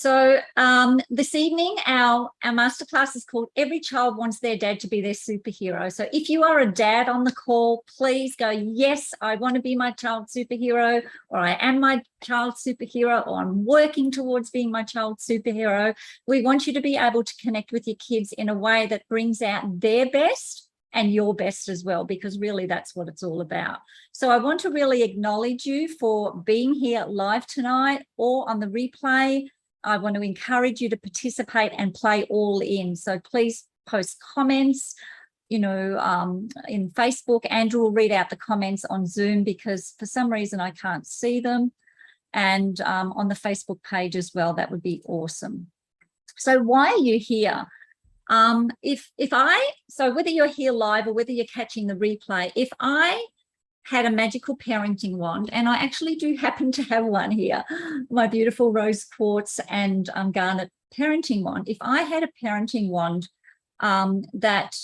So this evening, our masterclass is called Every Child Wants Their Dad to Be Their Superhero. So if you are a dad on the call, please go, yes, I want to be my child's superhero, or I am my child's superhero, or I'm working towards being my child's superhero. We want you to be able to connect with your kids in a way that brings out their best and your best as well, because really that's what it's all about. So I want to really acknowledge you for being here live tonight or on the replay. I want to encourage you to participate and play all in. So please post comments, in Facebook. Andrew will read out the comments on Zoom because for some reason I can't see them. And on the Facebook page as well, that would be awesome. So why are you here? So whether you're here live or whether you're catching the replay, if I had a magical parenting wand, and I actually do happen to have one here, my beautiful rose quartz and garnet parenting wand. If I had a parenting wand that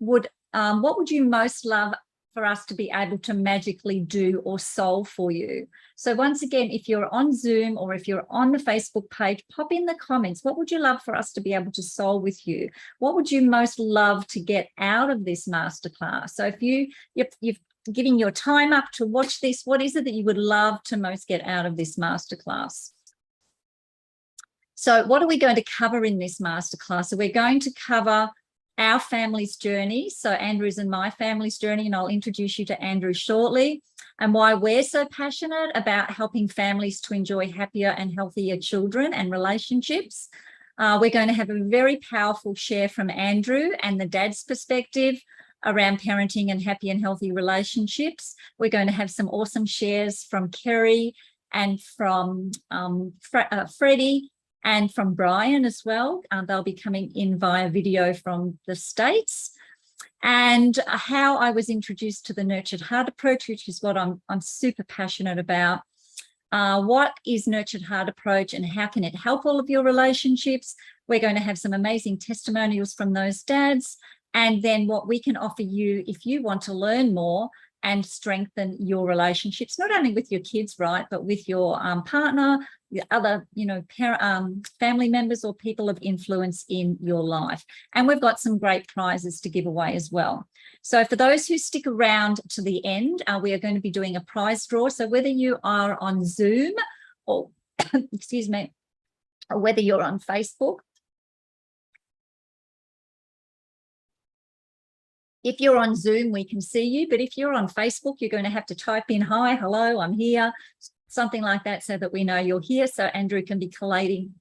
would, what would you most love for us to be able to magically do or solve for you? So once again, if you're on Zoom or if you're on the Facebook page, pop in the comments. What would you love for us to be able to solve with you? What would you most love to get out of this masterclass? So if you've giving your time up to watch this, what is it that you would love to most get out of this masterclass? So what are we going to cover in this masterclass? So we're going to cover our family's journey. So Andrew's and my family's journey, and I'll introduce you to Andrew shortly, and why we're so passionate about helping families to enjoy happier and healthier children and relationships. We're going to have a very powerful share from Andrew and the dad's perspective around parenting and happy and healthy relationships. We're going to have some awesome shares from Kerry and from Freddie and from Brian as well. They'll be coming in via video from the States. And how I was introduced to the Nurtured Heart approach, which is what I'm super passionate about. What is Nurtured Heart approach and how can it help all of your relationships? We're going to have some amazing testimonials from those dads, and then what we can offer you if you want to learn more and strengthen your relationships, not only with your kids, right, but with your partner, the other, family members or people of influence in your life. And we've got some great prizes to give away as well. So for those who stick around to the end, we are going to be doing a prize draw. So whether you are on Zoom or, excuse me, or whether you're on Facebook, if you're on Zoom, we can see you, but if you're on Facebook, you're going to have to type in, hi, hello, I'm here, something like that, so that we know you're here, so Andrew can be collating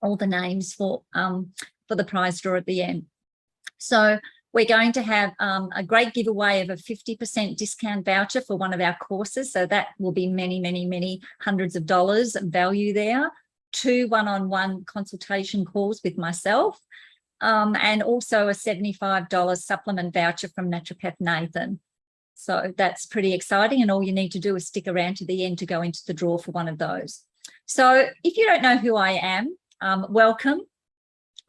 all the names for the prize draw at the end. So we're going to have a great giveaway of a 50% discount voucher for one of our courses, so that will be many, many, many hundreds of dollars of value there, 2 one-on-one consultation calls with myself, and also a $75 supplement voucher from Naturopath Nathan. So that's pretty exciting, and all you need to do is stick around to the end to go into the draw for one of those. So if you don't know who I am, welcome.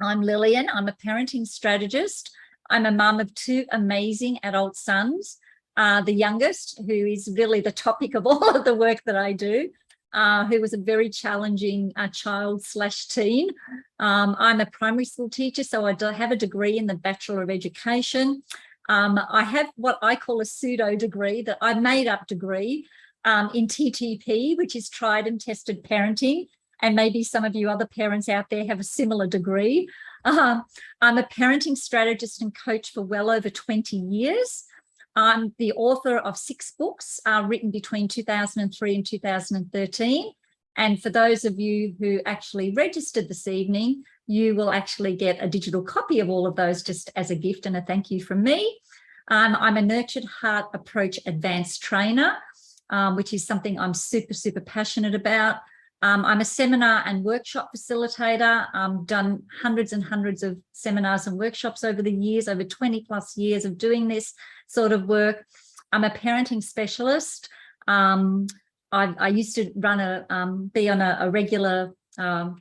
I'm Lillian. I'm a parenting strategist. I'm a mum of 2 amazing adult sons. The youngest, who is really the topic of all of the work that I do, who was a very challenging child/teen. I'm a primary school teacher, so I have a degree in the Bachelor of Education. I have what I call a pseudo degree, that I made up degree in TTP, which is tried and tested parenting. And maybe some of you other parents out there have a similar degree. I'm a parenting strategist and coach for well over 20 years. I'm the author of 6 books written between 2003 and 2013. And for those of you who actually registered this evening, you will actually get a digital copy of all of those just as a gift and a thank you from me. I'm a Nurtured Heart Approach Advanced Trainer, which is something I'm super, super passionate about. I'm a seminar and workshop facilitator. I've done hundreds and hundreds of seminars and workshops over the years, over 20 plus years of doing this sort of work. I'm a parenting specialist. I used to be on a regular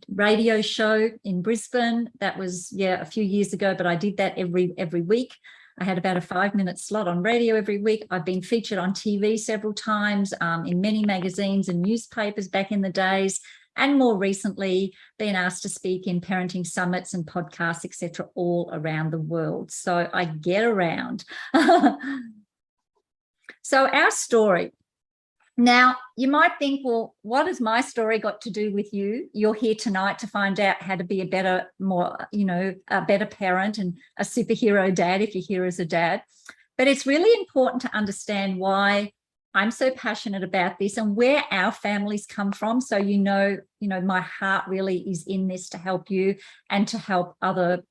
radio show in Brisbane. That was, a few years ago, but I did that every week. I had about a 5-minute slot on radio every week. I've been featured on TV several times, in many magazines and newspapers back in the days. and more recently been asked to speak in parenting summits and podcasts, etc., all around the world. So I get around. So our story. Now, you might think, well, what has my story got to do with you? You're here tonight to find out how to be a better, a better parent and a superhero dad if you're here as a dad. But it's really important to understand why I'm so passionate about this and where our families come from. So, my heart really is in this to help you and to help other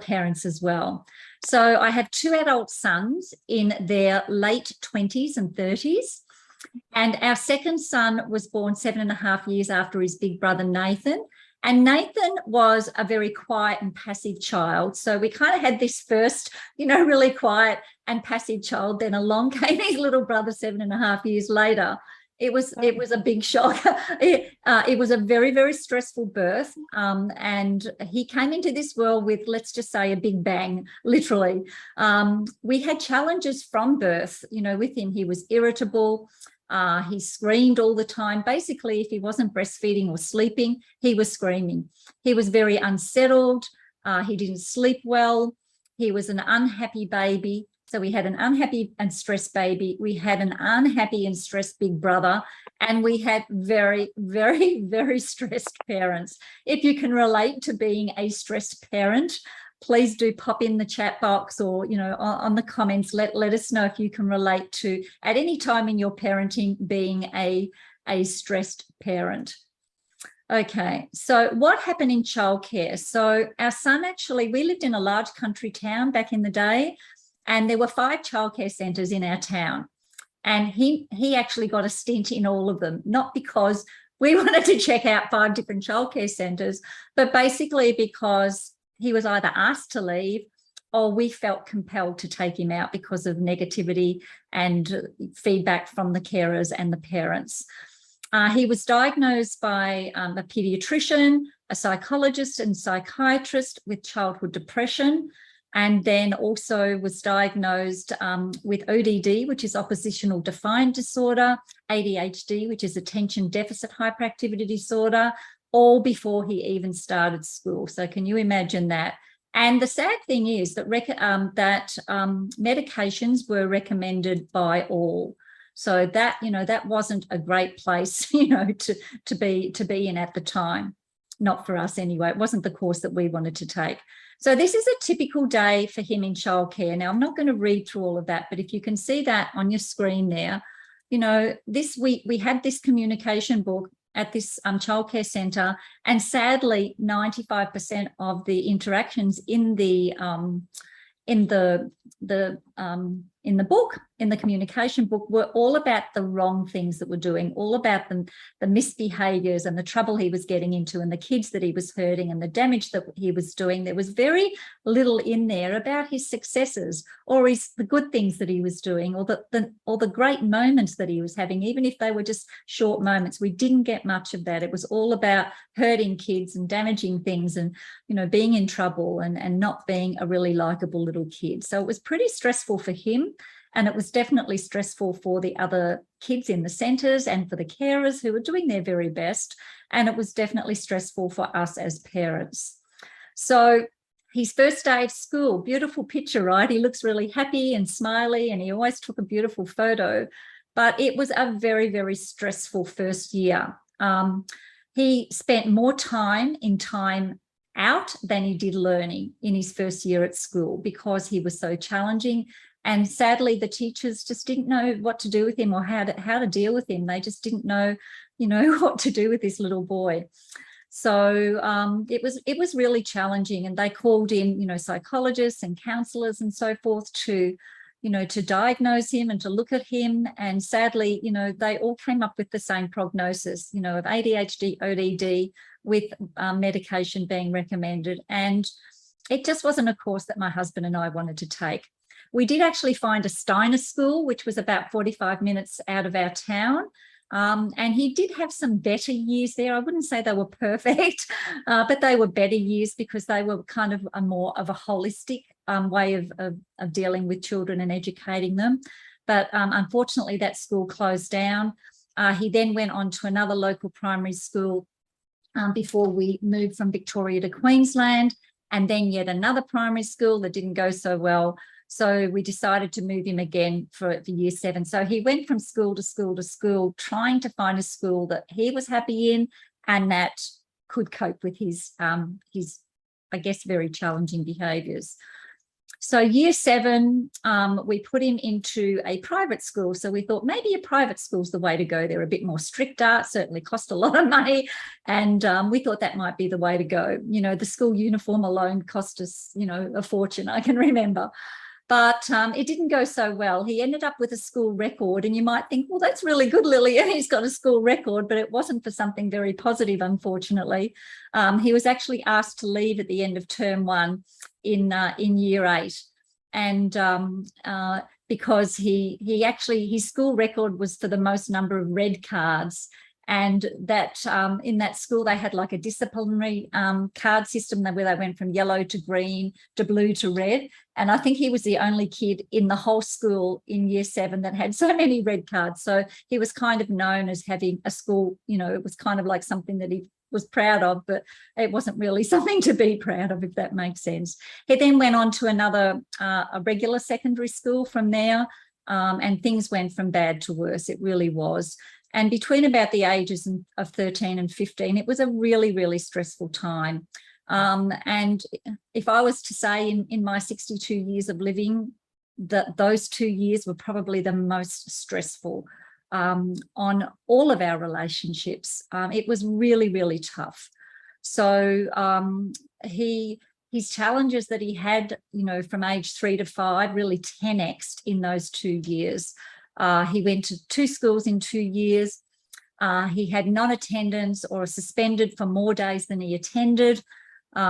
parents as well. So I have 2 adult sons in their late 20s and 30s. And our second son was born 7.5 years after his big brother, Nathan. And Nathan was a very quiet and passive child. So we kind of had this first, really quiet and passive child. Then along came his little brother 7.5 years later. It was a big shock. It was a very, very stressful birth. And he came into this world with, let's just say, a big bang, literally. We had challenges from birth, with him. He was irritable. He screamed all the time. Basically, if he wasn't breastfeeding or sleeping, he was screaming. He was very unsettled. He didn't sleep well. He was an unhappy baby. So we had an unhappy and stressed baby. We had an unhappy and stressed big brother. And we had very, very, very stressed parents. If you can relate to being a stressed parent, please do pop in the chat box or, on the comments, let us know if you can relate to at any time in your parenting being a stressed parent. Okay, so what happened in childcare? So our son we lived in a large country town back in the day. And there were 5 childcare centres in our town. And he actually got a stint in all of them, not because we wanted to check out 5 different childcare centres, but basically because he was either asked to leave or we felt compelled to take him out because of negativity and feedback from the carers and the parents. He was diagnosed by a paediatrician, a psychologist and psychiatrist with childhood depression, and then also was diagnosed with ODD, which is oppositional defiant disorder, ADHD, which is attention deficit hyperactivity disorder, all before he even started school. So can you imagine that? And the sad thing is that medications were recommended by all. So that wasn't a great place, to be in at the time. Not for us anyway. It wasn't the course that we wanted to take. So this is a typical day for him in childcare. Now, I'm not going to read through all of that, but if you can see that on your screen there, this week we had this communication book at this childcare centre, and sadly, 95% of the interactions in the book, in the communication book, were all about the wrong things that we're doing, all about the misbehaviours and the trouble he was getting into and the kids that he was hurting and the damage that he was doing. There was very little in there about his successes or the good things that he was doing or the great moments that he was having, even if they were just short moments. We didn't get much of that. It was all about hurting kids and damaging things and, being in trouble and not being a really likeable little kid. So it was pretty stressful for him. And it was definitely stressful for the other kids in the centres and for the carers who were doing their very best. And it was definitely stressful for us as parents. So his first day of school, beautiful picture, right? He looks really happy and smiley and he always took a beautiful photo. But it was a very, very stressful first year. He spent more time out than he did learning in his first year at school because he was so challenging. And sadly, the teachers just didn't know what to do with him or how to deal with him. They just didn't know, what to do with this little boy. So it was really challenging. And they called in, psychologists and counsellors and so forth to diagnose him and to look at him. And sadly, they all came up with the same prognosis, of ADHD, ODD, with medication being recommended. And it just wasn't a course that my husband and I wanted to take. We did actually find a Steiner school, which was about 45 minutes out of our town. And he did have some better years there. I wouldn't say they were perfect, but they were better years because they were kind of a more of a holistic way of dealing with children and educating them. But unfortunately, that school closed down. He then went on to another local primary school before we moved from Victoria to Queensland, and then yet another primary school that didn't go so well. So we decided to move him again for year 7. So he went from school to school to school, trying to find a school that he was happy in and that could cope with his I guess, very challenging behaviours. So year 7, we put him into a private school. So we thought maybe a private school's the way to go. They're a bit more stricter, certainly cost a lot of money. And we thought that might be the way to go. You know, the school uniform alone cost us, you know, a fortune, I can remember. But it didn't go so well. He ended up with a school record, and you might think, well, that's really good, Lillian. He's got a school record, but it wasn't for something very positive, unfortunately. He was actually asked to leave at the end of term 1 in year 8, and because he actually, his school record was for the most number of red cards. And that in that school, they had like a disciplinary card system where they went from yellow to green to blue to red. And I think he was the only kid in the whole school in year 7 that had so many red cards. So he was kind of known as having a school, you know, it was kind of like something that he was proud of, but it wasn't really something to be proud of, if that makes sense. He then went on to another, a regular secondary school from there, and things went from bad to worse. It really was. And between about the ages of 13 and 15, it was a really, really stressful time. And if I was to say in my 62 years of living, that those 2 years were probably the most stressful on all of our relationships. It was really, really tough. So his challenges that he had, you know, from age 3 to 5 really 10x'd in those 2 years. He went to 2 schools in 2 years. He had non-attendance or suspended for more days than he attended.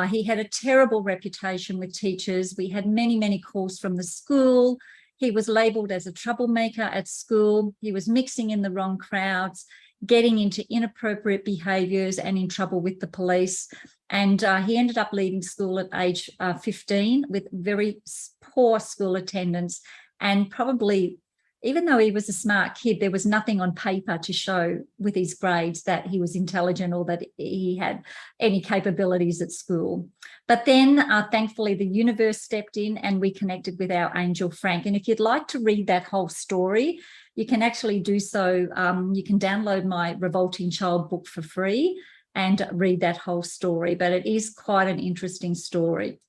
He had a terrible reputation with teachers. We had many, many calls from the school. He was labelled as a troublemaker at school. He was mixing in the wrong crowds, getting into inappropriate behaviours and in trouble with the police. And he ended up leaving school at age 15 with very poor school attendance, and probably, even though he was a smart kid, there was nothing on paper to show with his grades that he was intelligent or that he had any capabilities at school. But then, thankfully, the universe stepped in and we connected with our angel, Frank. And if you'd like to read that whole story, you can actually do so. You can download my Revolting Child book for free and read that whole story. But it is quite an interesting story.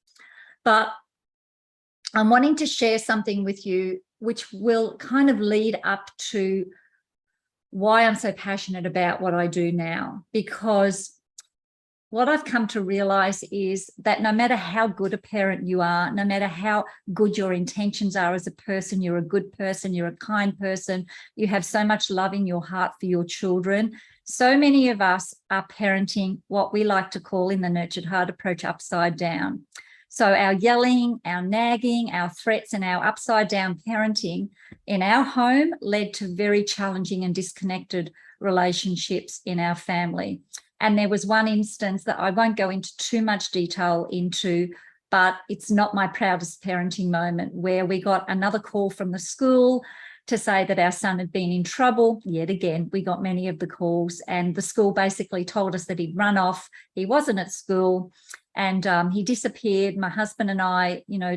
But I'm wanting to share something with you which will kind of lead up to why I'm so passionate about what I do now. Because what I've come to realize is that no matter how good a parent you are, no matter how good your intentions are as a person, you're a good person, you're a kind person, you have so much love in your heart for your children. So many of us are parenting what we like to call in the Nurtured Heart approach upside down. So our yelling, our nagging, our threats, and our upside down parenting in our home led to very challenging and disconnected relationships in our family. And there was one instance that I won't go into too much detail into, but it's not my proudest parenting moment, where we got another call from the school to say that our son had been in trouble. Yet again, we got many of the calls, and the school basically told us that he'd run off. He wasn't at school. And he disappeared. My husband and I, you know,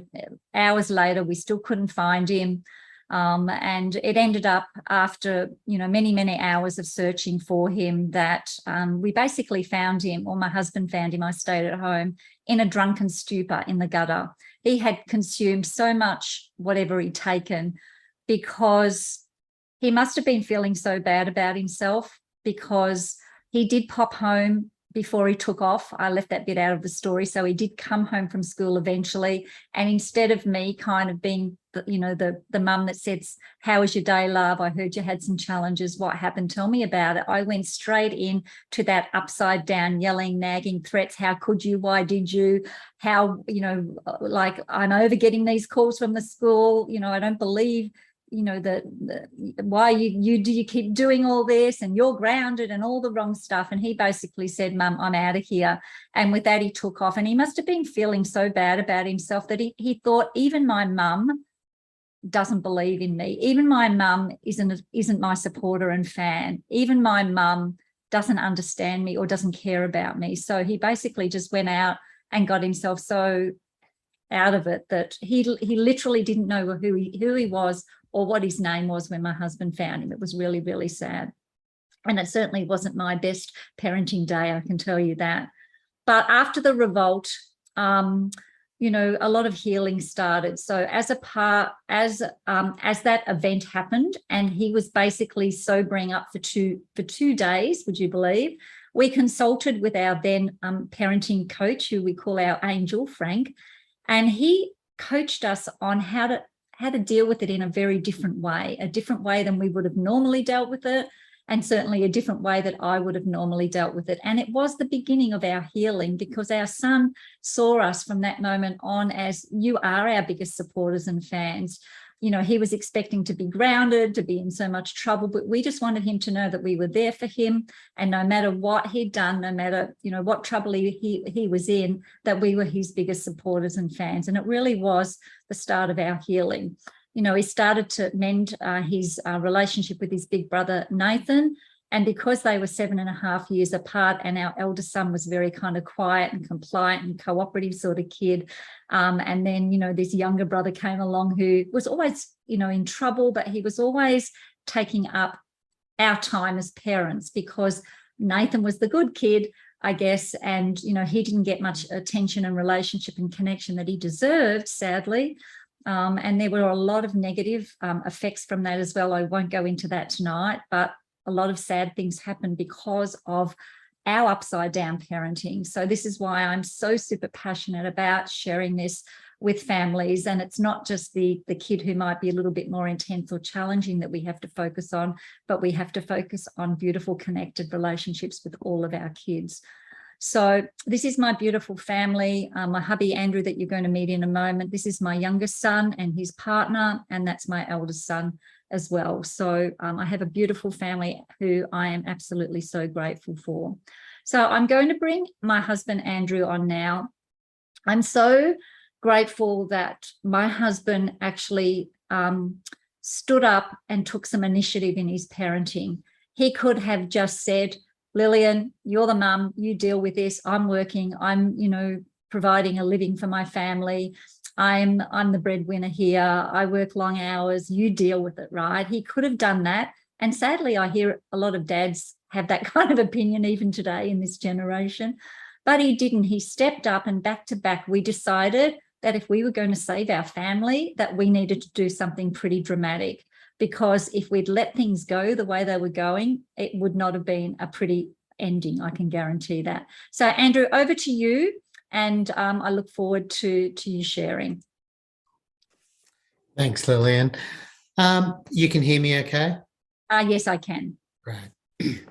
hours later, we still couldn't find him. And it ended up after, you know, many, many hours of searching for him that we basically found him, or my husband found him. I stayed at home in a drunken stupor in the gutter. He had consumed so much whatever he'd taken, because he must have been feeling so bad about himself, because he did pop home before he took off. I left that bit out of the story. So he did come home from school eventually. And instead of me kind of being, the mum that said, how was your day, love? I heard you had some challenges. What happened? Tell me about it. I went straight in to that upside down, yelling, nagging, threats. How could you? Why did you? How, like, I'm over getting these calls from the school. I don't believe why you keep doing all this, and you're grounded, and all the wrong stuff. And he basically said, Mum, I'm out of here. And with that, he took off. And he must have been feeling so bad about himself that he thought even my mum doesn't believe in me. Even my mum isn't my supporter and fan. Even my mum doesn't understand me or doesn't care about me. So he basically just went out and got himself so out of it that he literally didn't know who he was or what his name was when my husband found him. It was really, really sad. And it certainly wasn't my best parenting day, I can tell you that. But after the revolt, you know, a lot of healing started. So as that event happened, and he was basically sobering up for two days, would you believe? We consulted with our then parenting coach, who we call our angel, Frank, and he coached us on how to deal with it in a very different way than we would have normally dealt with it. And certainly a different way that I would have normally dealt with it. And it was the beginning of our healing, because our son saw us from that moment on as, you are our biggest supporters and fans. You know, he was expecting to be grounded, to be in so much trouble, but we just wanted him to know that we were there for him. And no matter what he'd done, no matter, you know, what trouble he was in, that we were his biggest supporters and fans. And it really was the start of our healing. You know, he started to mend his relationship with his big brother, Nathan. And because they were 7.5 years apart, and our eldest son was very kind of quiet and compliant and cooperative sort of kid. And then, you know, this younger brother came along who was always, you know, in trouble, but he was always taking up our time as parents, because Nathan was the good kid, I guess. And, you know, he didn't get much attention and relationship and connection that he deserved, sadly. And there were a lot of negative effects from that as well. I won't go into that tonight, but a lot of sad things happened because of our upside down parenting. So this is why I'm so super passionate about sharing this with families. And it's not just the kid who might be a little bit more intense or challenging that we have to focus on, but we have to focus on beautiful connected relationships with all of our kids. So this is my beautiful family, my hubby Andrew that you're going to meet in a moment. This is my youngest son and his partner, and that's my eldest son as well. So I have a beautiful family who I am absolutely so grateful for. So I'm going to bring my husband Andrew on now. I'm so grateful that my husband actually stood up and took some initiative in his parenting. He could have just said, Lillian, you're the mum, you deal with this. I'm working, I'm, you know, providing a living for my family. I'm the breadwinner here. I work long hours, you deal with it, right? He could have done that. And sadly, I hear a lot of dads have that kind of opinion even today in this generation, but he didn't. He stepped up, and back to back, we decided that if we were going to save our family, that we needed to do something pretty dramatic. Because if we'd let things go the way they were going, it would not have been a pretty ending, I can guarantee that. So Andrew, over to you, and I look forward to you sharing. Thanks, Lillian. You can hear me okay? Yes, I can. Right.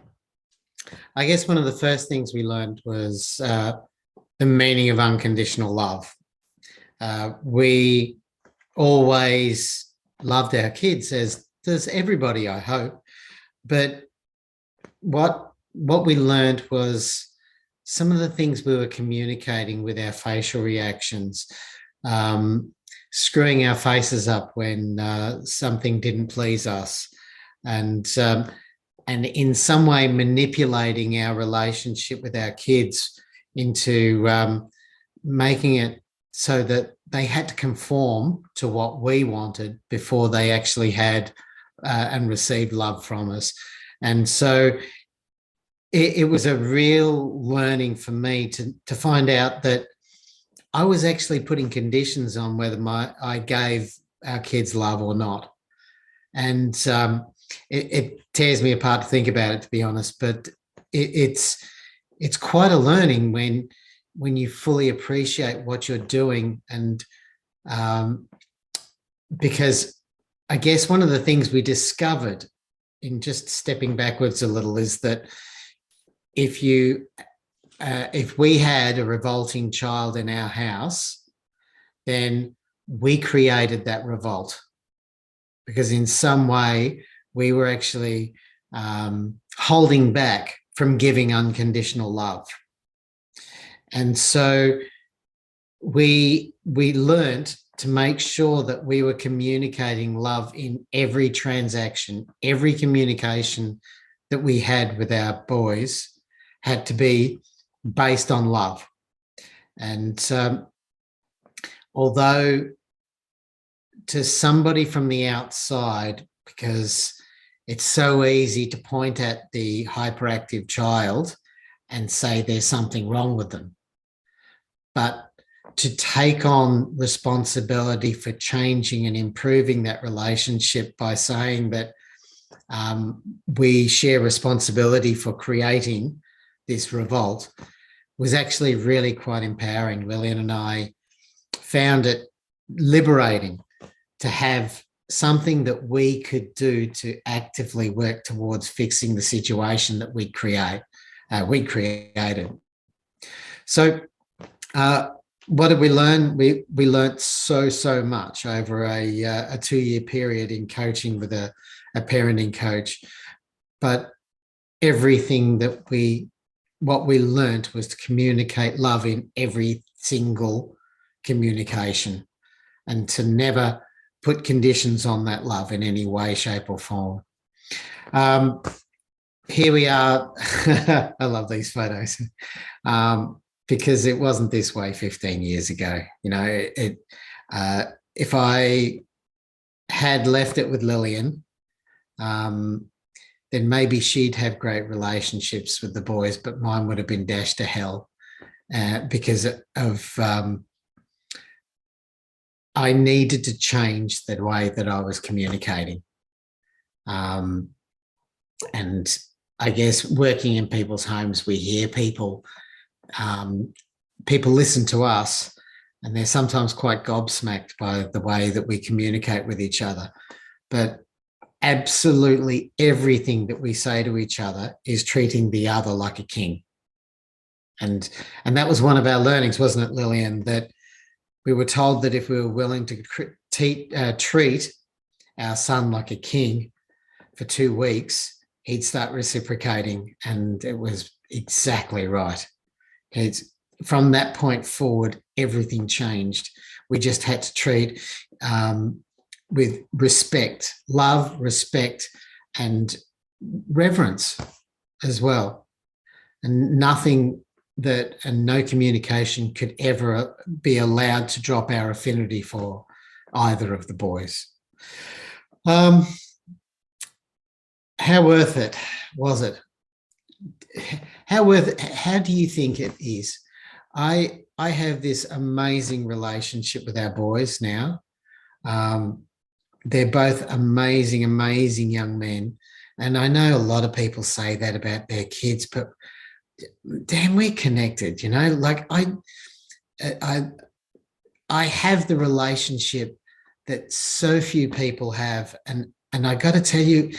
I guess one of the first things we learned was the meaning of unconditional love. We always loved our kids, as does everybody, I hope. But what we learned was some of the things we were communicating with our facial reactions, screwing our faces up when something didn't please us, and in some way manipulating our relationship with our kids into making it so that they had to conform to what we wanted before they actually had and received love from us. And so it was a real learning for me to find out that I was actually putting conditions on whether I gave our kids love or not. And it tears me apart to think about it, to be honest, but it's quite a learning when you fully appreciate what you're doing. And because I guess one of the things we discovered in just stepping backwards a little is that if we had a revolting child in our house, then we created that revolt, because in some way we were actually holding back from giving unconditional love. And so we learned to make sure that we were communicating love in every transaction, every communication that we had with our boys had to be based on love. And although to somebody from the outside, because it's so easy to point at the hyperactive child and say there's something wrong with them, but to take on responsibility for changing and improving that relationship by saying that we share responsibility for creating this revolt was actually really quite empowering. Lillian and I found it liberating to have something that we could do to actively work towards fixing the situation that we created. So what did we learn? We learned so much over a 2-year period in coaching with a parenting coach. But everything that what we learned was to communicate love in every single communication and to never put conditions on that love in any way, shape or form. Here we are. I love these photos. Because it wasn't this way 15 years ago. You know, if I had left it with Lillian, then maybe she'd have great relationships with the boys, but mine would have been dashed to hell because of I needed to change the way that I was communicating. And I guess working in people's homes, we hear people listen to us and they're sometimes quite gobsmacked by the way that we communicate with each other. But absolutely everything that we say to each other is treating the other like a king. And that was one of our learnings, wasn't it, Lillian, that we were told that if we were willing to treat our son like a king for 2 weeks, he'd start reciprocating. And it was exactly right. It's from that point forward, everything changed. We just had to treat with respect, love, respect, and reverence as well. And no communication could ever be allowed to drop our affinity for either of the boys. How worth it was it? How do you think it is? I have this amazing relationship with our boys now. They're both amazing young men. And I know a lot of people say that about their kids, but damn, we're connected, you know, like I have the relationship that so few people have. And I got to tell you,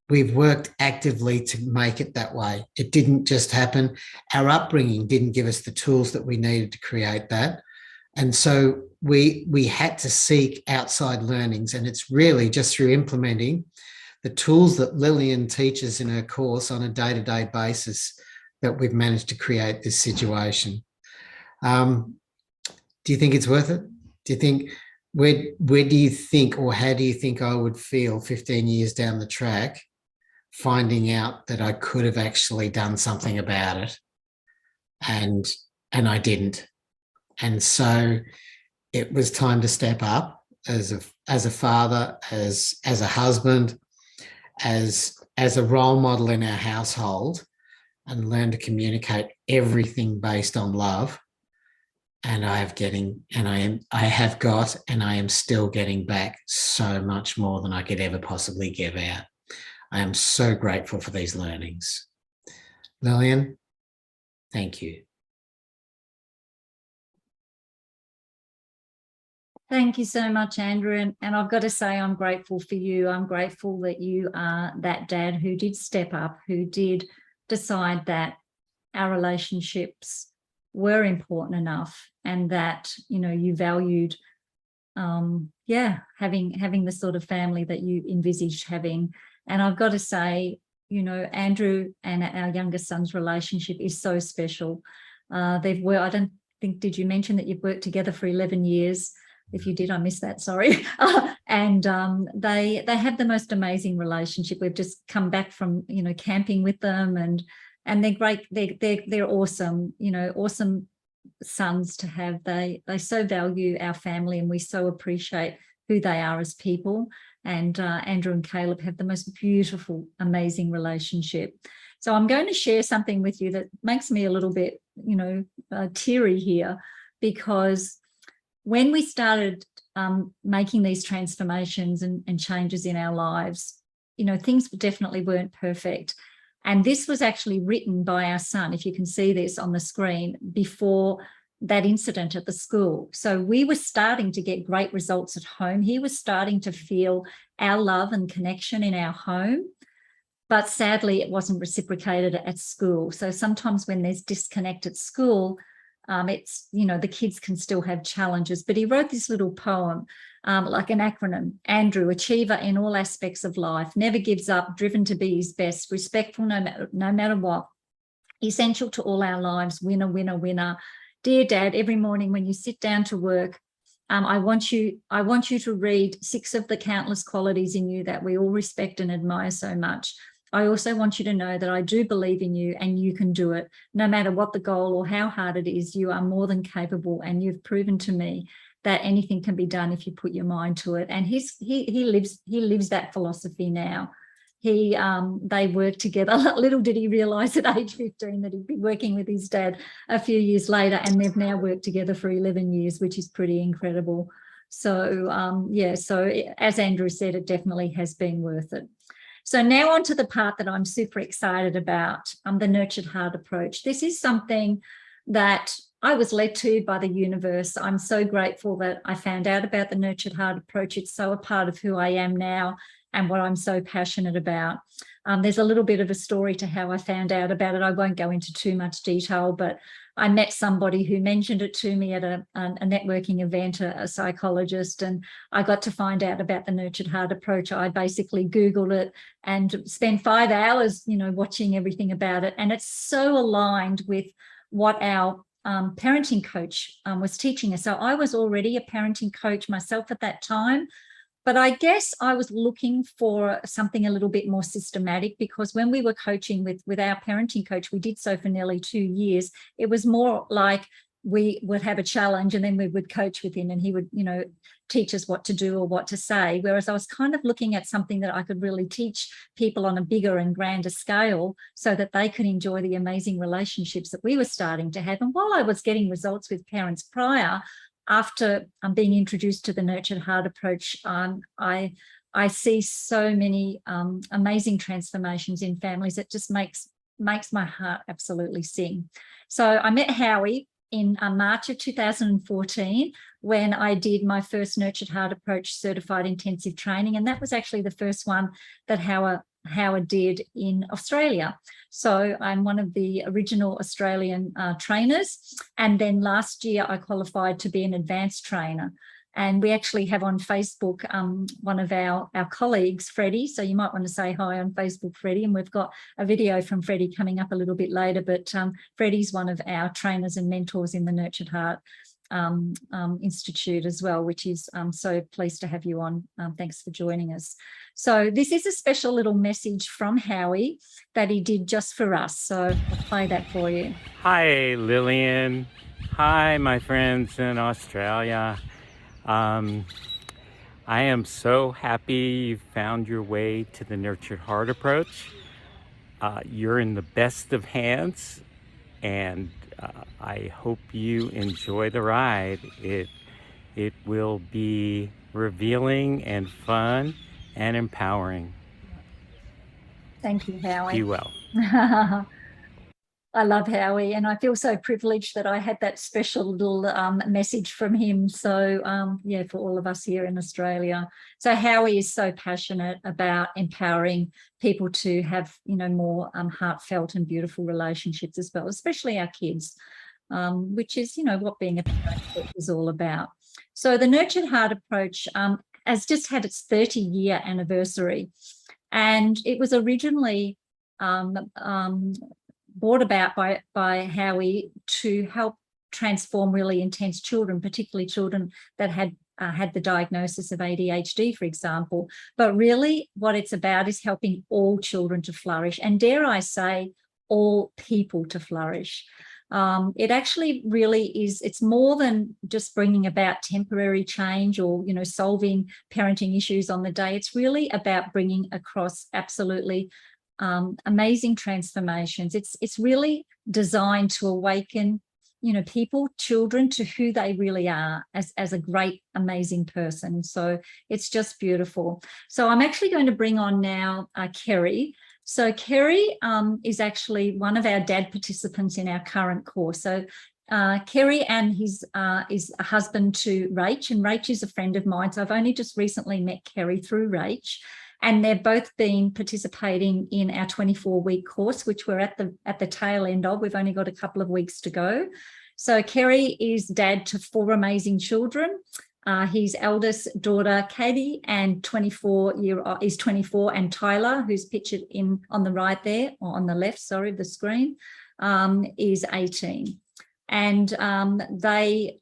we've worked actively to make it that way. It didn't just happen. Our upbringing didn't give us the tools that we needed to create that. And so we had to seek outside learnings. And it's really just through implementing the tools that Lillian teaches in her course on a day-to-day basis that we've managed to create this situation. Do you think it's worth it? Do you think, where do you think, or how do you think I would feel 15 years down the track finding out that I could have actually done something about it and I didn't? And so it was time to step up as a father, as a husband, as a role model in our household, and learn to communicate everything based on love. And I am still getting back so much more than I could ever possibly give out. I am so grateful for these learnings. Lillian, thank you. Thank you so much, Andrew. And I've got to say, I'm grateful for you. I'm grateful that you are that dad who did step up, who did decide that our relationships were important enough and that, you know, you valued, having the sort of family that you envisaged having. And I've got to say, you know, Andrew and our youngest son's relationship is so special. I don't think, did you mention that you've worked together for 11 years? If you did, I missed that, sorry. And they have the most amazing relationship. We've just come back from, camping with them, and they're great. They're awesome, awesome sons to have. They so value our family, and we so appreciate who they are as people. And Andrew and Caleb have the most beautiful, amazing relationship. So I'm going to share something with you that makes me a little bit, teary here, because when we started making these transformations and changes in our lives, things definitely weren't perfect. And this was actually written by our son, if you can see this on the screen, before that incident at the school. So we were starting to get great results at home. He was starting to feel our love and connection in our home, but sadly it wasn't reciprocated at school. So sometimes when there's disconnect at school, it's, the kids can still have challenges. But he wrote this little poem, like an acronym: Andrew, achiever in all aspects of life, never gives up, driven to be his best, respectful no matter what, essential to all our lives, winner, winner, winner. Dear Dad, every morning when you sit down to work, I want you to read 6 of the countless qualities in you that we all respect and admire so much. I also want you to know that I do believe in you and you can do it. No matter what the goal or how hard it is, you are more than capable, and you've proven to me that anything can be done if you put your mind to it. And he lives that philosophy now. They work together. Little did he realize at age 15 that he'd be working with his dad a few years later, and they've now worked together for 11 years, which is pretty incredible. So so as Andrew said, it definitely has been worth it. So now on to the part that I'm super excited about, the nurtured heart approach. This is something that I was led to by the universe. I'm so grateful that I found out about the nurtured heart approach. It's so a part of who I am now and what I'm so passionate about. There's a little bit of a story to how I found out about it. I won't go into too much detail, but I met somebody who mentioned it to me at a networking event, a psychologist, and I got to find out about the nurtured heart approach. I basically Googled it and spent 5 hours, watching everything about it. And it's so aligned with what our parenting coach was teaching us. So I was already a parenting coach myself at that time. But I guess I was looking for something a little bit more systematic, because when we were coaching with our parenting coach, we did so for nearly 2 years. It was more like we would have a challenge and then we would coach with him, and he would, teach us what to do or what to say. Whereas I was kind of looking at something that I could really teach people on a bigger and grander scale so that they could enjoy the amazing relationships that we were starting to have. And while I was getting results with parents prior, after being introduced to the nurtured heart approach, I see so many amazing transformations in families. It just makes my heart absolutely sing. So I met Howie in March of 2014 when I did my first nurtured heart approach certified intensive training, and that was actually the first one that Howard did in Australia. So I'm one of the original Australian trainers. And then last year I qualified to be an advanced trainer. And we actually have on Facebook one of our colleagues, Freddie. So you might want to say hi on Facebook, Freddie. And we've got a video from Freddie coming up a little bit later. But Freddie's one of our trainers and mentors in the Nurtured Heart Institute as well, which is so pleased to have you on. Thanks for joining us. So this is a special little message from Howie that he did just for us. So I'll play that for you. Hi, Lillian. Hi, my friends in Australia. I am so happy you found your way to the Nurtured Heart approach. You're in the best of hands, and I hope you enjoy the ride. It will be revealing and fun and empowering. Thank you, Howie. Be well. I love Howie, and I feel so privileged that I had that special little message from him. So yeah, for all of us here in Australia. So Howie is so passionate about empowering people to have, more heartfelt and beautiful relationships as well, especially our kids, which is, what being a parent is all about. So the Nurtured Heart approach has just had its 30-year anniversary, and it was originally brought about by Howie to help transform really intense children, particularly children that had had the diagnosis of ADHD, for example. But really what it's about is helping all children to flourish, and dare I say, all people to flourish. It actually really is, it's more than just bringing about temporary change or, you know, solving parenting issues on the day. It's really about bringing across absolutely amazing transformations. It's really designed to awaken, you know, people, children, to who they really are as a great, amazing person. So it's just beautiful. So I'm actually going to bring on now Kerry. So Kerry is actually one of our dad participants in our current course. So Kerry and his is a husband to Rach, and Rach is a friend of mine. So I've only just recently met Kerry through Rach, and they've both been participating in our 24-week course, which we're at the tail end of. We've only got a couple of weeks to go. So Kerry is dad to 4 amazing children. His eldest daughter, Katie, and 24, and Tyler, who's pictured on the right there, or on the left, sorry, of the screen, is 18. And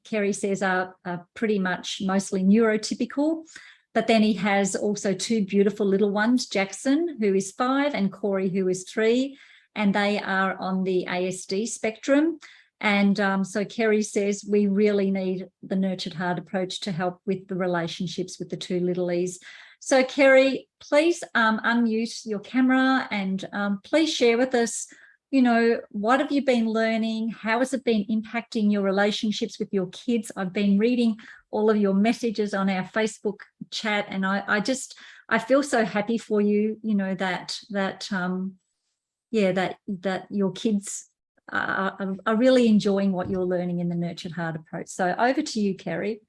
Kerry says, are pretty much mostly neurotypical. But then he has also 2 beautiful little ones, Jackson, who is 5, and Corey, who is 3, and they are on the ASD spectrum. And so Kerry says we really need the nurtured heart approach to help with the relationships with the 2 littlies. So Kerry, please unmute your camera and please share with us, you know, what have you been learning? How has it been impacting your relationships with your kids? I've been reading all of your messages on our Facebook chat, and I feel so happy for you, you know, that your kids are really enjoying what you're learning in the nurtured heart approach. So over to you, Kerry.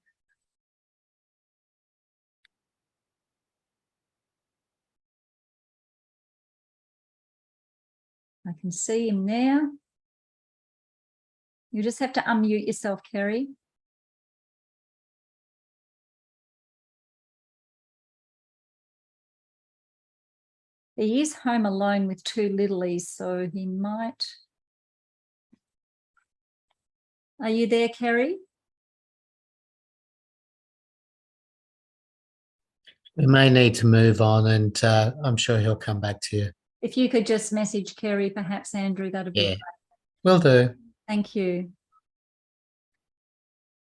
I can see him now. You just have to unmute yourself, Kerry. He is home alone with 2 littlies, so he might. Are you there, Kerry? We may need to move on, and I'm sure he'll come back to you. If you could just message Kerry, perhaps, Andrew, that'd be great. Will do. Thank you.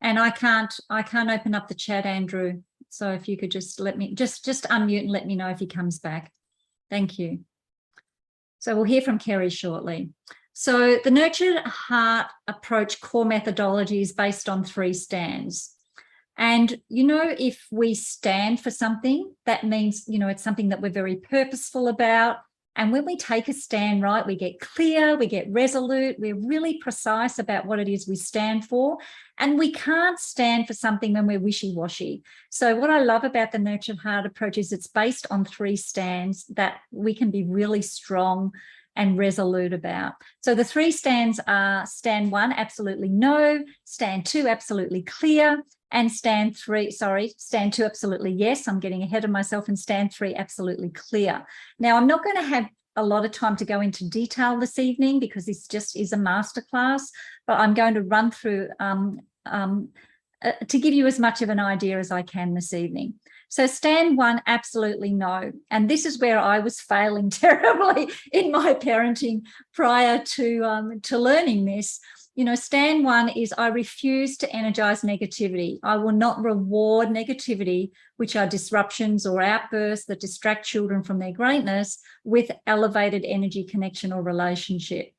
And I can't open up the chat, Andrew. So if you could just let me just unmute and let me know if he comes back. Thank you. So we'll hear from Kerry shortly. So the nurtured heart approach core methodology is based on 3 stands. And, you know, if we stand for something, that means, you know, it's something that we're very purposeful about. And when we take a stand, right, we get clear, we get resolute, we're really precise about what it is we stand for. And we can't stand for something when we're wishy-washy. So what I love about the nurtured heart approach is it's based on 3 stands that we can be really strong and resolute about. So the 3 stands are stand 1, absolutely no, stand 2, absolutely clear, and stand 2, absolutely yes. I'm getting ahead of myself, and stand 3, absolutely clear. Now, I'm not going to have a lot of time to go into detail this evening because this just is a masterclass, but I'm going to run through to give you as much of an idea as I can this evening. So stand 1, absolutely no. And this is where I was failing terribly in my parenting prior to learning this. You know, stand 1 is I refuse to energize negativity. I will not reward negativity, which are disruptions or outbursts that distract children from their greatness, with elevated energy connection or relationship.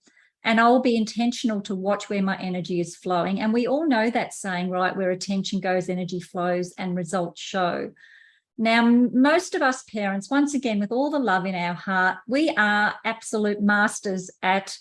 And I'll be intentional to watch where my energy is flowing. And we all know that saying, right? Where attention goes, energy flows and results show. Now, most of us parents, once again, with all the love in our heart, we are absolute masters at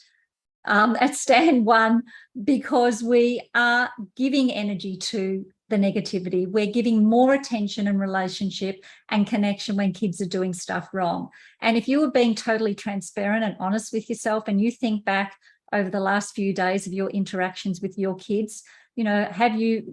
stand 1 because we are giving energy to the negativity. We're giving more attention and relationship and connection when kids are doing stuff wrong. And if you are being totally transparent and honest with yourself, and you think back over the last few days of your interactions with your kids, you know,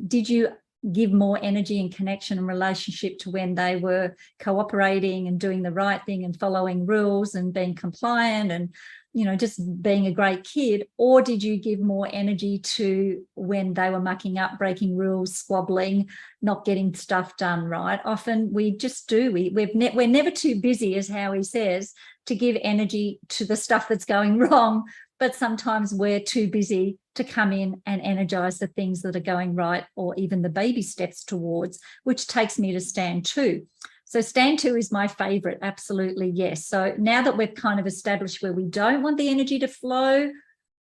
did you give more energy and connection and relationship to when they were cooperating and doing the right thing and following rules and being compliant and, you know, just being a great kid? Or did you give more energy to when they were mucking up, breaking rules, squabbling, not getting stuff done right? Often we just do. We're never too busy, as Howie says, to give energy to the stuff that's going wrong, but sometimes we're too busy to come in and energize the things that are going right, or even the baby steps towards, which takes me to stand 2. So stand 2 is my favorite, absolutely, yes. So now that we've kind of established where we don't want the energy to flow,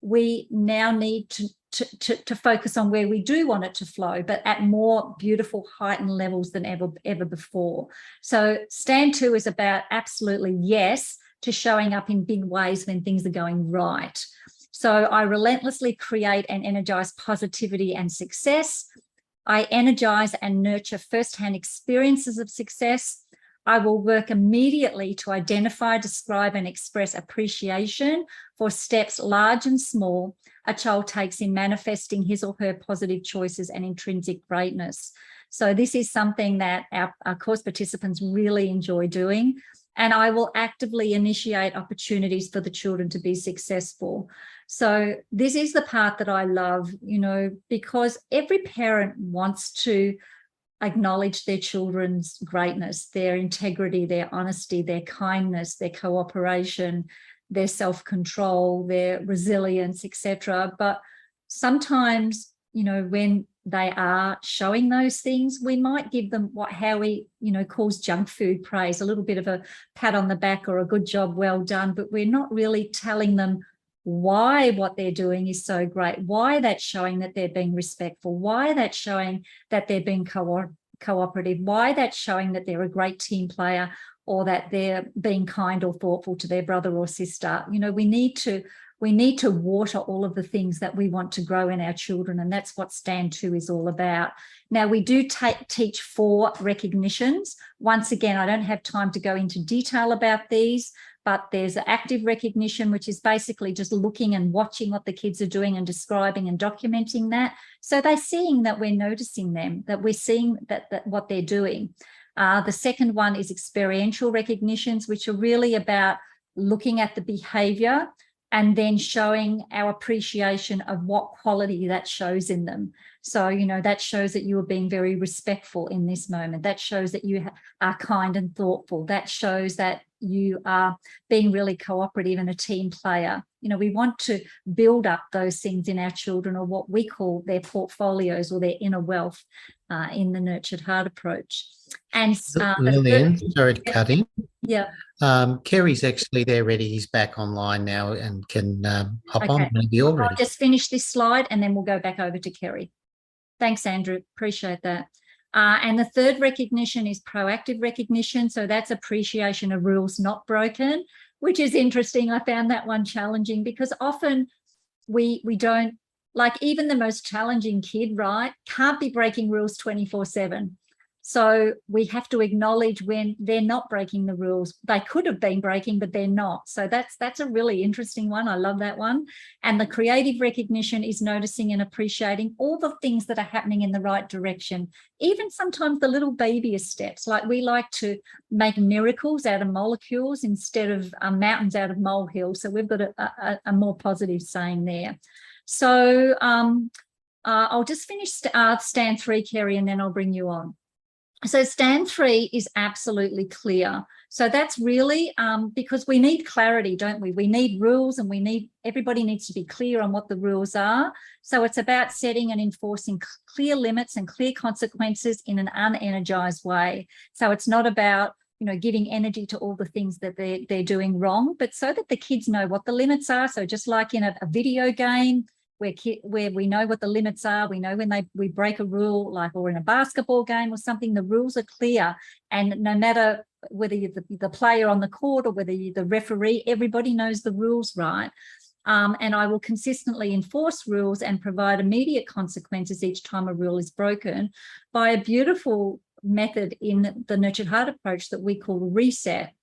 we now need to focus on where we do want it to flow, but at more beautiful heightened levels than ever before. So stand 2 is about absolutely yes to showing up in big ways when things are going right. So I relentlessly create and energize positivity and success. I energize and nurture firsthand experiences of success. I will work immediately to identify, describe, and express appreciation for steps large and small a child takes in manifesting his or her positive choices and intrinsic greatness. So this is something that our course participants really enjoy doing. And I will actively initiate opportunities for the children to be successful. So this is the part that I love, you know, because every parent wants to acknowledge their children's greatness, their integrity, their honesty, their kindness, their cooperation, their self-control, their resilience, etc. But sometimes, you know, when they are showing those things, we might give them what Howie, you know, calls junk food praise, a little bit of a pat on the back or a good job, well done, but we're not really telling them why what they're doing is so great, why that's showing that they're being respectful, why that's showing that they're being cooperative, why that's showing that they're a great team player, or that they're being kind or thoughtful to their brother or sister. You know, we need to water all of the things that we want to grow in our children, and that's what Stand 2 is all about. Now, we do teach 4 recognitions. Once again, I don't have time to go into detail about these, but there's active recognition, which is basically just looking and watching what the kids are doing and describing and documenting that. So they're seeing that we're noticing them, that we're seeing that what they're doing. The second one is experiential recognitions, which are really about looking at the behavior and then showing our appreciation of what quality that shows in them. So, you know, that shows that you are being very respectful in this moment. That shows that you are kind and thoughtful. That shows that you are being really cooperative and a team player. You know, we want to build up those things in our children, or what we call their portfolios or their inner wealth in the Nurtured Heart approach. And Lillian, sorry to cut in. Yeah. Kerry's actually there ready. He's back online now and can hop on whenever you're ready. I'll just finish this slide and then we'll go back over to Kerry. Thanks, Andrew. Appreciate that. And the third recognition is proactive recognition. So that's appreciation of rules not broken, which is interesting. I found that one challenging because often we don't, like, even the most challenging kid, right, can't be breaking rules 24/7. So we have to acknowledge when they're not breaking the rules. They could have been breaking, but they're not. So that's a really interesting one. I love that one. And the creative recognition is noticing and appreciating all the things that are happening in the right direction. Even sometimes the little baby steps, like we like to make miracles out of molecules instead of mountains out of molehills. So we've got a more positive saying there. So I'll just finish stand 3, Kerry, and then I'll bring you on. So stand 3 is absolutely clear. So that's really because we need clarity, don't we? We need rules, and everybody needs to be clear on what the rules are. So it's about setting and enforcing clear limits and clear consequences in an unenergized way. So it's not about, you know, giving energy to all the things that they're doing wrong, but so that the kids know what the limits are. So just like in a video game, where we know what the limits are, we know when we break a rule, like, or in a basketball game or something, the rules are clear. And no matter whether you're the player on the court or whether you're the referee, everybody knows the rules, right? And I will consistently enforce rules and provide immediate consequences each time a rule is broken by a beautiful method in the Nurtured Heart approach that we call reset.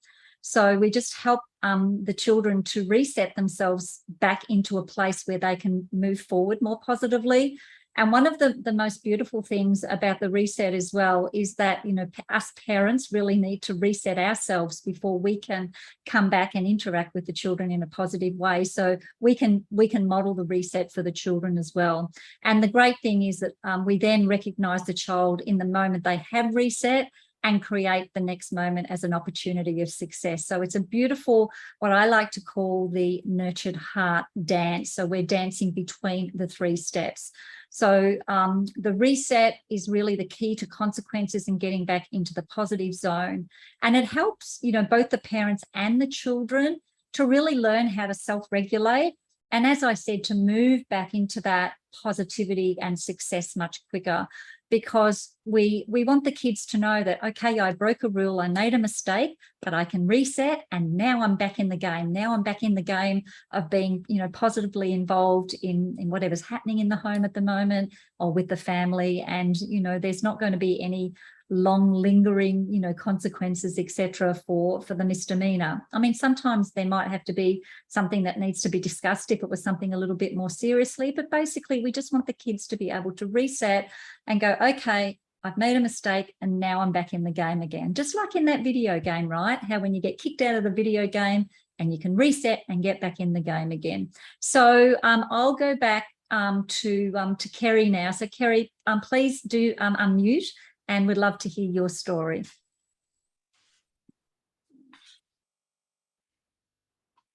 So we just help the children to reset themselves back into a place where they can move forward more positively. And one of the most beautiful things about the reset as well is that, you know, us parents really need to reset ourselves before we can come back and interact with the children in a positive way. So we can model the reset for the children as well. And the great thing is that we then recognize the child in the moment they have reset and create the next moment as an opportunity of success. So it's a beautiful, what I like to call the nurtured heart dance. So we're dancing between the 3 steps. So the reset is really the key to consequences and getting back into the positive zone. And it helps, you know, both the parents and the children to really learn how to self-regulate. And as I said, to move back into that positivity and success much quicker, because we want the kids to know that, okay, I broke a rule, I made a mistake, but I can reset, and now I'm back in the game. Now I'm back in the game of being, you know, positively involved in whatever's happening in the home at the moment or with the family. And, you know, there's not going to be any long lingering, you know, consequences, etc., for the misdemeanor. I mean, sometimes there might have to be something that needs to be discussed if it was something a little bit more seriously, but basically we just want the kids to be able to reset and go, okay, I've made a mistake and now I'm back in the game again. Just like in that video game, right? How when you get kicked out of the video game and you can reset and get back in the game again. So I'll go back to Kerry now. So Kerry, please do unmute, and we'd love to hear your story.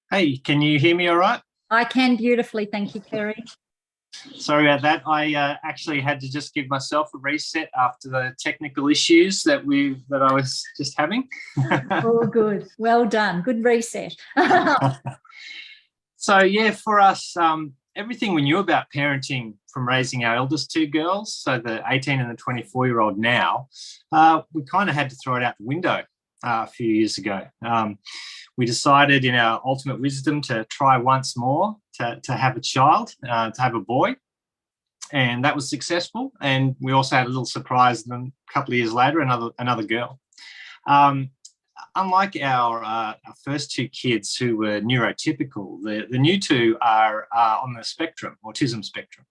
Hey, can you hear me all right? I can beautifully. Thank you, Kerry. Sorry about that. I actually had to just give myself a reset after the technical issues that I was just having. Oh, good. Well done. Good reset. So, yeah, for us, everything we knew about parenting from raising our eldest 2 girls, so the 18 and the 24-year-old now, we kind of had to throw it out the window a few years ago. We decided in our ultimate wisdom to try once more to have a child, to have a boy, and that was successful. And we also had a little surprise then a couple of years later, another girl. Unlike our first 2 kids who were neurotypical, the new 2 are on the spectrum, autism spectrum.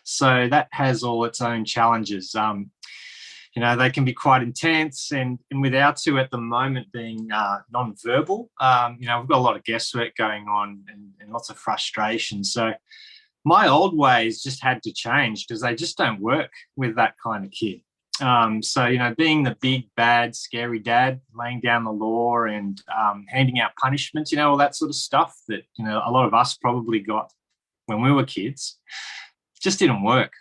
So that has all its own challenges. You know, they can be quite intense, and with our 2 at the moment being non-verbal, you know, we've got a lot of guesswork going on and lots of frustration. So my old ways just had to change because they just don't work with that kind of kid. So, you know, being the big, bad, scary dad, laying down the law and handing out punishments, you know, all that sort of stuff that, you know, a lot of us probably got when we were kids, just didn't work.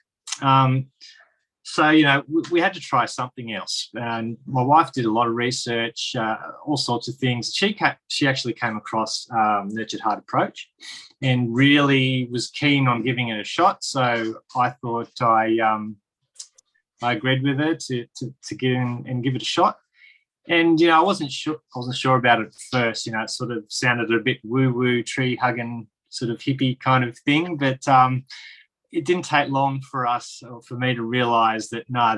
So, you know, we had to try something else. And my wife did a lot of research, all sorts of things. She actually came across Nurtured Heart approach and really was keen on giving it a shot. So I thought I agreed with her to get in and give it a shot. And, you know, I wasn't sure about it at first. You know, it sort of sounded a bit woo-woo, tree-hugging sort of hippie kind of thing. But it didn't take long for us, or for me, to realise that, no,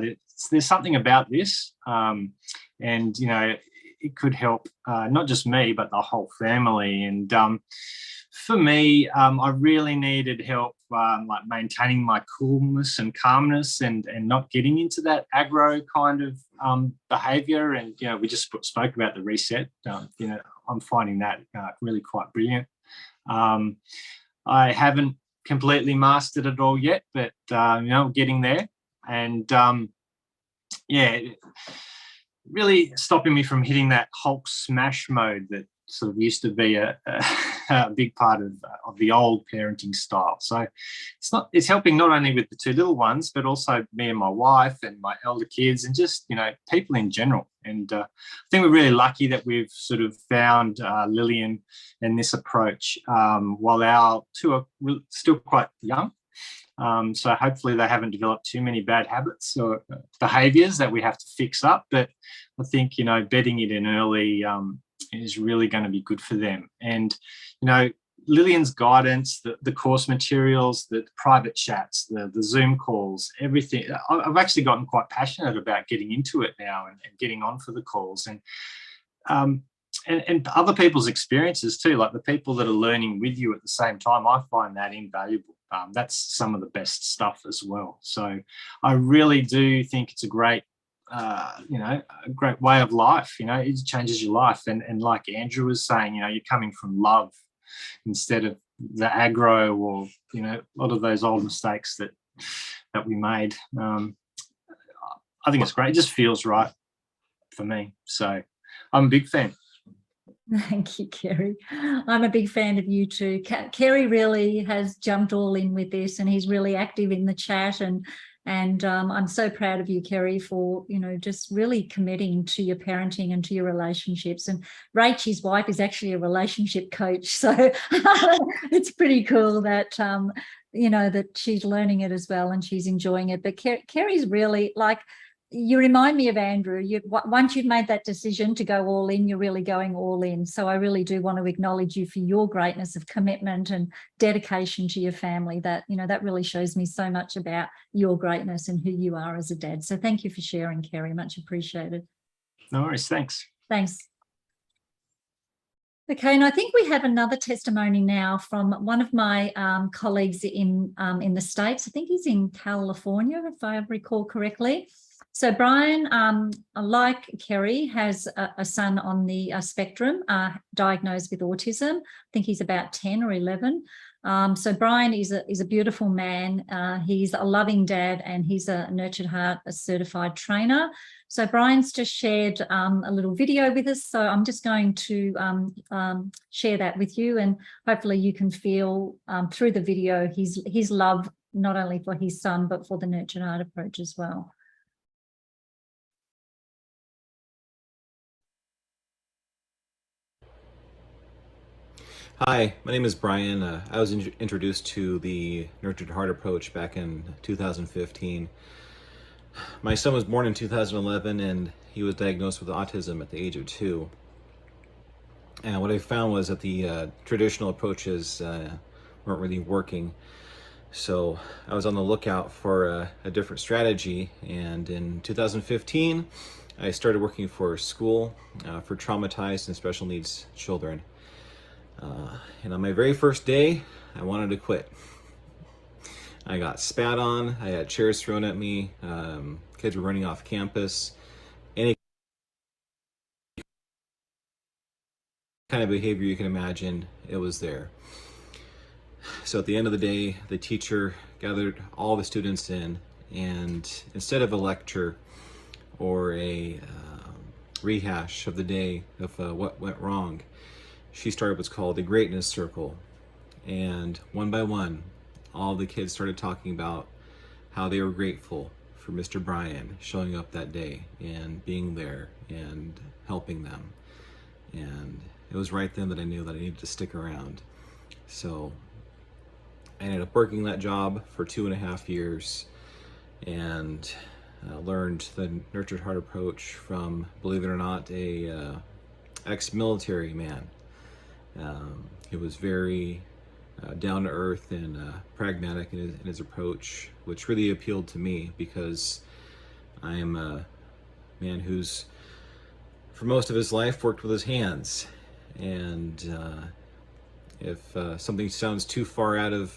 there's something about this. And, you know, it could help not just me, but the whole family. And for me, I really needed help like maintaining my coolness and calmness and not getting into that aggro kind of behaviour. And, you know, we just spoke about the reset. You know, I'm finding that really quite brilliant. I haven't completely mastered it all yet, but, you know, getting there. And, yeah, really stopping me from hitting that Hulk smash mode that sort of used to be a big part of the old parenting style. So it's helping not only with the 2 little ones, but also me and my wife and my elder kids and just, you know, people in general. And I think we're really lucky that we've sort of found Lillian and this approach while our 2 are still quite young. So hopefully they haven't developed too many bad habits or behaviours that we have to fix up. But I think, you know, bedding it in early is really going to be good for them. And, you know, Lillian's guidance, the course materials, the private chats, the Zoom calls, everything. I've actually gotten quite passionate about getting into it now and getting on for the calls. And and other people's experiences too, like the people that are learning with you at the same time. I find that invaluable. That's some of the best stuff as well. So I really do think it's a great, a great way of life. It changes your life. And like Andrew was saying, you're coming from love instead of the aggro, or, a lot of those old mistakes that we made. I think it's great. It just feels right for me. So I'm a big fan. Thank you, Kerry. I'm a big fan of you too. Kerry really has jumped all in with this, and he's really active in the chat. And I'm so proud of you, Kerry, for just really committing to your parenting and to your relationships. And Rachel's wife is actually a relationship coach, so it's pretty cool that that she's learning it as well and she's enjoying it. But Kerry's really like. You remind me of Andrew. Once you've made that decision to go all in, you're really going all in. So I really do want to acknowledge you for your greatness of commitment and dedication to your family. That that really shows me so much about your greatness and who you are as a dad. So thank you for sharing, Kerry. Much appreciated. No worries. Thanks. Thanks. Okay, and I think we have another testimony now from one of my colleagues in the States. I think he's in California, if I recall correctly. So Brian, like Kerry, has a son on the spectrum, diagnosed with autism. I think he's about 10 or 11. So Brian is a beautiful man. He's a loving dad, and he's a Nurtured Heart, a certified trainer. So Brian's just shared a little video with us. So I'm just going to share that with you, and hopefully you can feel through the video his love, not only for his son, but for the Nurtured Heart approach as well. Hi, my name is Brian. I was introduced to the Nurtured Heart approach back in 2015. My son was born in 2011, and he was diagnosed with autism at the age of 2. And what I found was that the traditional approaches weren't really working. So I was on the lookout for a different strategy, and in 2015 I started working for a school for traumatized and special needs children. And on my very first day, I wanted to quit. I got spat on, I had chairs thrown at me, kids were running off campus. Any kind of behavior you can imagine, it was there. So at the end of the day, the teacher gathered all the students in, and instead of a lecture or a rehash of the day of what went wrong, she started what's called the greatness circle. And one by one, all the kids started talking about how they were grateful for Mr. Brian showing up that day and being there and helping them. And it was right then that I knew that I needed to stick around. So I ended up working that job for 2.5 years, and learned the Nurtured Heart approach from, believe it or not, a ex-military man. He was very down to earth and pragmatic in his approach, which really appealed to me because I am a man who's, for most of his life, worked with his hands. And if something sounds too far out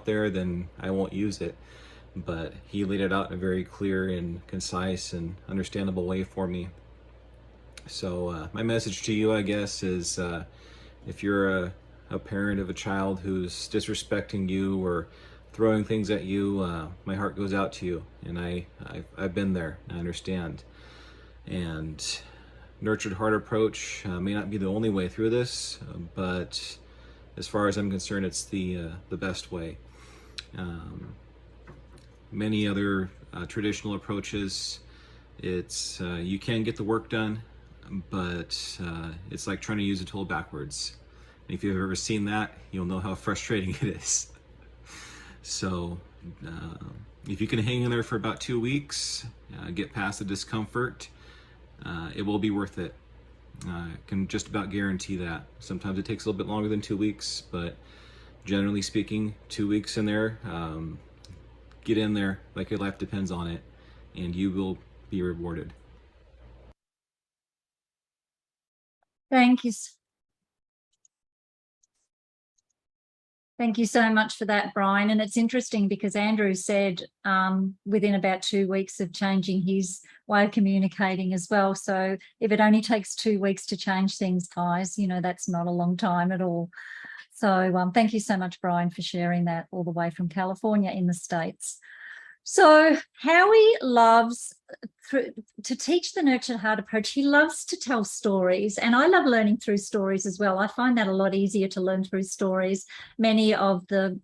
there, then I won't use it. But he laid it out in a very clear and concise and understandable way for me. So my message to you, I guess, is if you're a parent of a child who's disrespecting you or throwing things at you, my heart goes out to you, and I've been there. I understand. And Nurtured Heart approach may not be the only way through this, but as far as I'm concerned, it's the best way. Many other traditional approaches, it's you can get the work done, but it's like trying to use a tool backwards. And if you've ever seen that, you'll know how frustrating it is. So if you can hang in there for about 2 weeks, get past the discomfort, it will be worth it. I can just about guarantee that. Sometimes it takes a little bit longer than 2 weeks, but generally speaking, 2 weeks in there, get in there like your life depends on it, and you will be rewarded. Thank you. Thank you so much for that, Brian. And it's interesting because Andrew said within about 2 weeks of changing his way of communicating as well. So if it only takes 2 weeks to change things, guys, you know, that's not a long time at all. So thank you so much, Brian, for sharing that all the way from California in the States. So Howie loves to teach the Nurtured Heart approach. He loves to tell stories, and I love learning through stories as well. I find that a lot easier to learn through stories. Many of the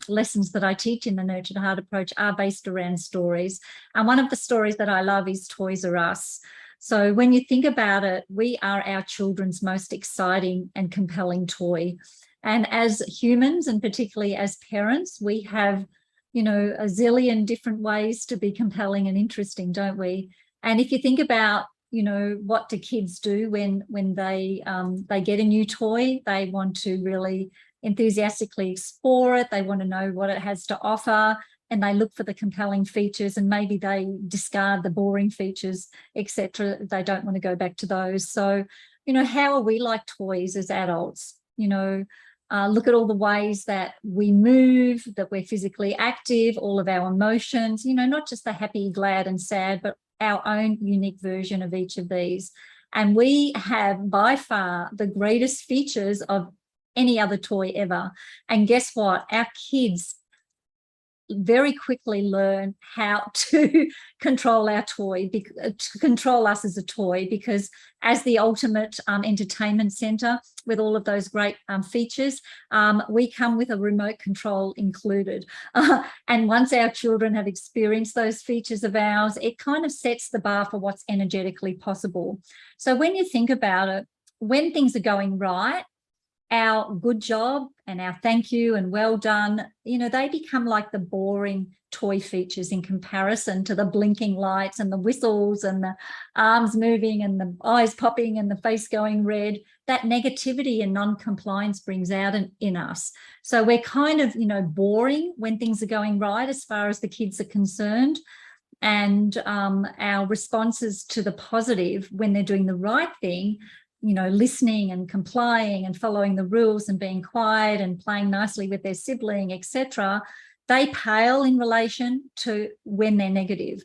lessons that I teach in the Nurtured Heart approach are based around stories. And one of the stories that I love is Toys R Us. So when you think about it, we are our children's most exciting and compelling toy. And as humans, and particularly as parents, we have, you know, a zillion different ways to be compelling and interesting, don't we? And if you think about, you know, what do kids do when they get a new toy? They want to really enthusiastically explore it. They want to know what it has to offer, and they look for the compelling features, and maybe they discard the boring features, etc. They don't want to go back to those. So, you know, how are we like toys as adults? You know, look at all the ways that we move, that we're physically active, all of our emotions, you know, not just the happy, glad and sad, but our own unique version of each of these. And we have by far the greatest features of any other toy ever. And guess what? Our kids very quickly learn how to control our toy, to control us as a toy, because as the ultimate entertainment center with all of those great features, we come with a remote control included. And once our children have experienced those features of ours, it kind of sets the bar for what's energetically possible. So when you think about it, when things are going right, our good job and our thank you and well done, you know, they become like the boring toy features in comparison to the blinking lights and the whistles and the arms moving and the eyes popping and the face going red. That negativity and non-compliance brings out in us. So we're kind of, you know, boring when things are going right as far as the kids are concerned. And our responses to the positive when they're doing the right thing, you know, listening and complying and following the rules and being quiet and playing nicely with their sibling, etc., they pale in relation to when they're negative.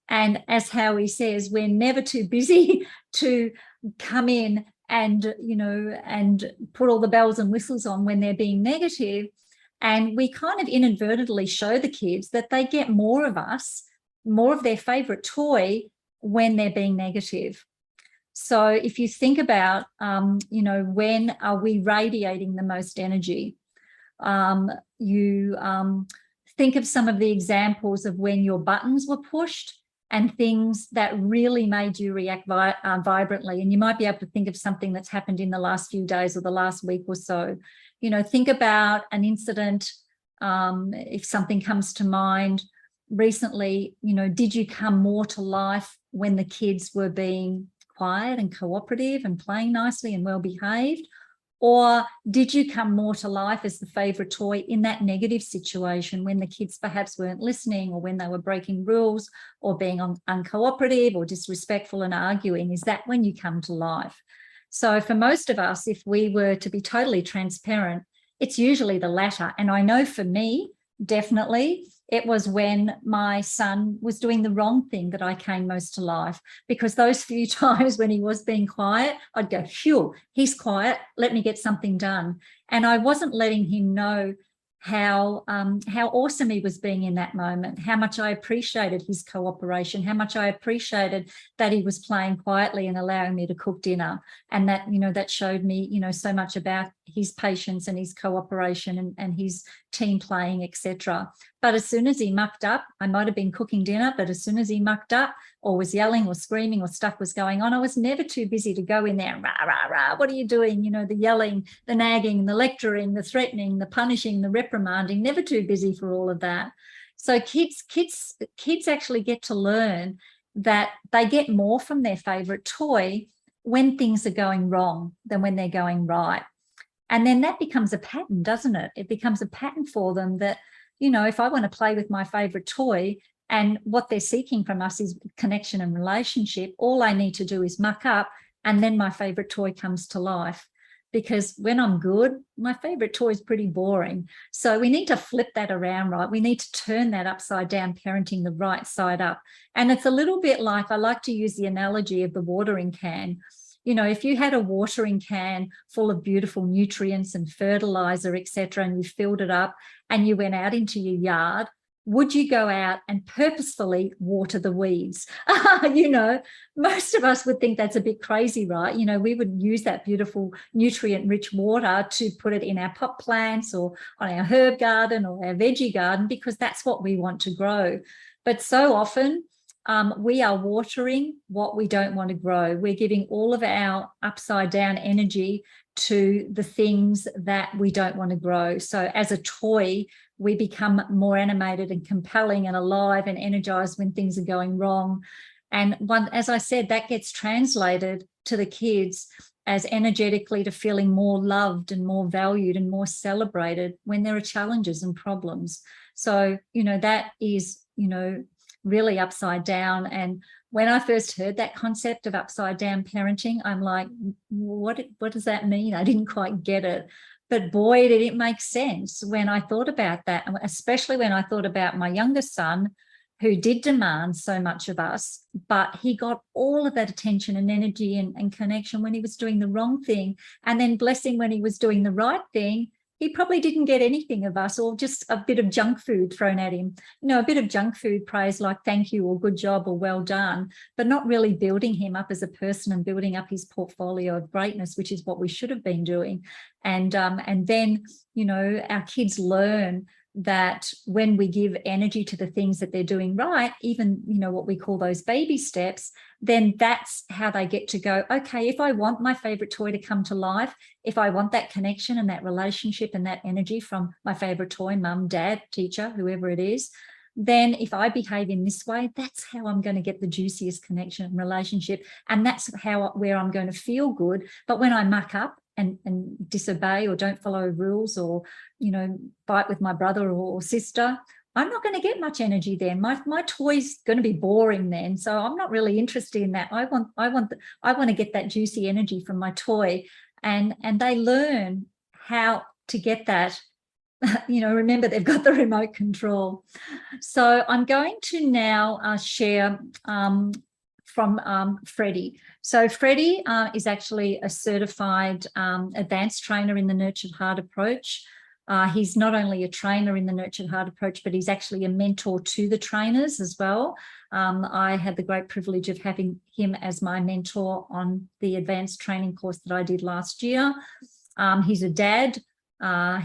And as Howie says, we're never too busy to come in and, you know, and put all the bells and whistles on when they're being negative. And we kind of inadvertently show the kids that they get more of us, more of their favorite toy when they're being negative. So if you think about, you know, when are we radiating the most energy? You think of some of the examples of when your buttons were pushed and things that really made you react vibrantly. And you might be able to think of something that's happened in the last few days or the last week or so. You know, think about an incident, if something comes to mind recently. You know, did you come more to life when the kids were being quiet and cooperative and playing nicely and well behaved? Or did you come more to life as the favorite toy in that negative situation when the kids perhaps weren't listening, or when they were breaking rules or being uncooperative or disrespectful and arguing? Is that when you come to life? So for most of us, if we were to be totally transparent, it's usually the latter. And I know for me, definitely, it was when my son was doing the wrong thing that I came most to life, because those few times when he was being quiet, I'd go, phew, he's quiet, let me get something done. And I wasn't letting him know how awesome he was being in that moment, how much I appreciated his cooperation, how much I appreciated that he was playing quietly and allowing me to cook dinner. And that, you know, that showed me, you know, so much about his patience and his cooperation and his team playing, etc. But as soon as he mucked up, I might have been cooking dinner, but as soon as he mucked up or was yelling or screaming or stuff was going on, I was never too busy to go in there and rah, rah, rah, what are you doing? You know, the yelling, the nagging, the lecturing, the threatening, the punishing, the reprimanding, never too busy for all of that. So kids actually get to learn that they get more from their favorite toy when things are going wrong than when they're going right. And then that becomes a pattern, doesn't it? It becomes a pattern for them that, you know, if I want to play with my favorite toy and what they're seeking from us is connection and relationship, all I need to do is muck up and then my favorite toy comes to life. Because when I'm good, my favorite toy is pretty boring. So we need to flip that around, right? We need to turn that upside down, parenting the right side up. And it's a little bit like, I like to use the analogy of the watering can. You know, if you had a watering can full of beautiful nutrients and fertilizer, etc., and you filled it up and you went out into your yard, would you go out and purposefully water the weeds? You know, most of us would think that's a bit crazy, right? You know, we would use that beautiful nutrient-rich water to put it in our pot plants or on our herb garden or our veggie garden, because that's what we want to grow. But so often we are watering what we don't want to grow. We're giving all of our upside down energy to the things that we don't want to grow. So as a toy, we become more animated and compelling and alive and energized when things are going wrong. And as I said, that gets translated to the kids as energetically to feeling more loved and more valued and more celebrated when there are challenges and problems. So, you know, that is, you know, really upside down. And when I first heard that concept of upside down parenting, I'm like, what does that mean? I didn't quite get it. But boy, did it make sense when I thought about that, especially when I thought about my youngest son, who did demand so much of us, but he got all of that attention and energy and connection when he was doing the wrong thing. And then blessing when he was doing the right thing, he probably didn't get anything of us, or just a bit of junk food thrown at him. You know, a bit of junk food praise like thank you or good job or well done, but not really building him up as a person and building up his portfolio of greatness, which is what we should have been doing. And then, you know, our kids learn that when we give energy to the things that they're doing right, even, you know, what we call those baby steps, then that's how they get to go, okay, if I want my favorite toy to come to life, if I want that connection and that relationship and that energy from my favorite toy, mum, dad, teacher, whoever it is, then if I behave in this way, that's how I'm going to get the juiciest connection and relationship. And that's where I'm going to feel good. But when I muck up and disobey or don't follow rules or, you know, fight with my brother or sister, I'm not going to get much energy then. My toy's going to be boring then. So I'm not really interested in that. I want to get that juicy energy from my toy. And they learn how to get that. You know, remember, they've got the remote control. So I'm going to now share from Freddie. So Freddie is actually a certified advanced trainer in the Nurtured Heart approach. He's not only a trainer in the Nurtured Heart approach, but he's actually a mentor to the trainers as well. I had the great privilege of having him as my mentor on the advanced training course that I did last year. He's a dad.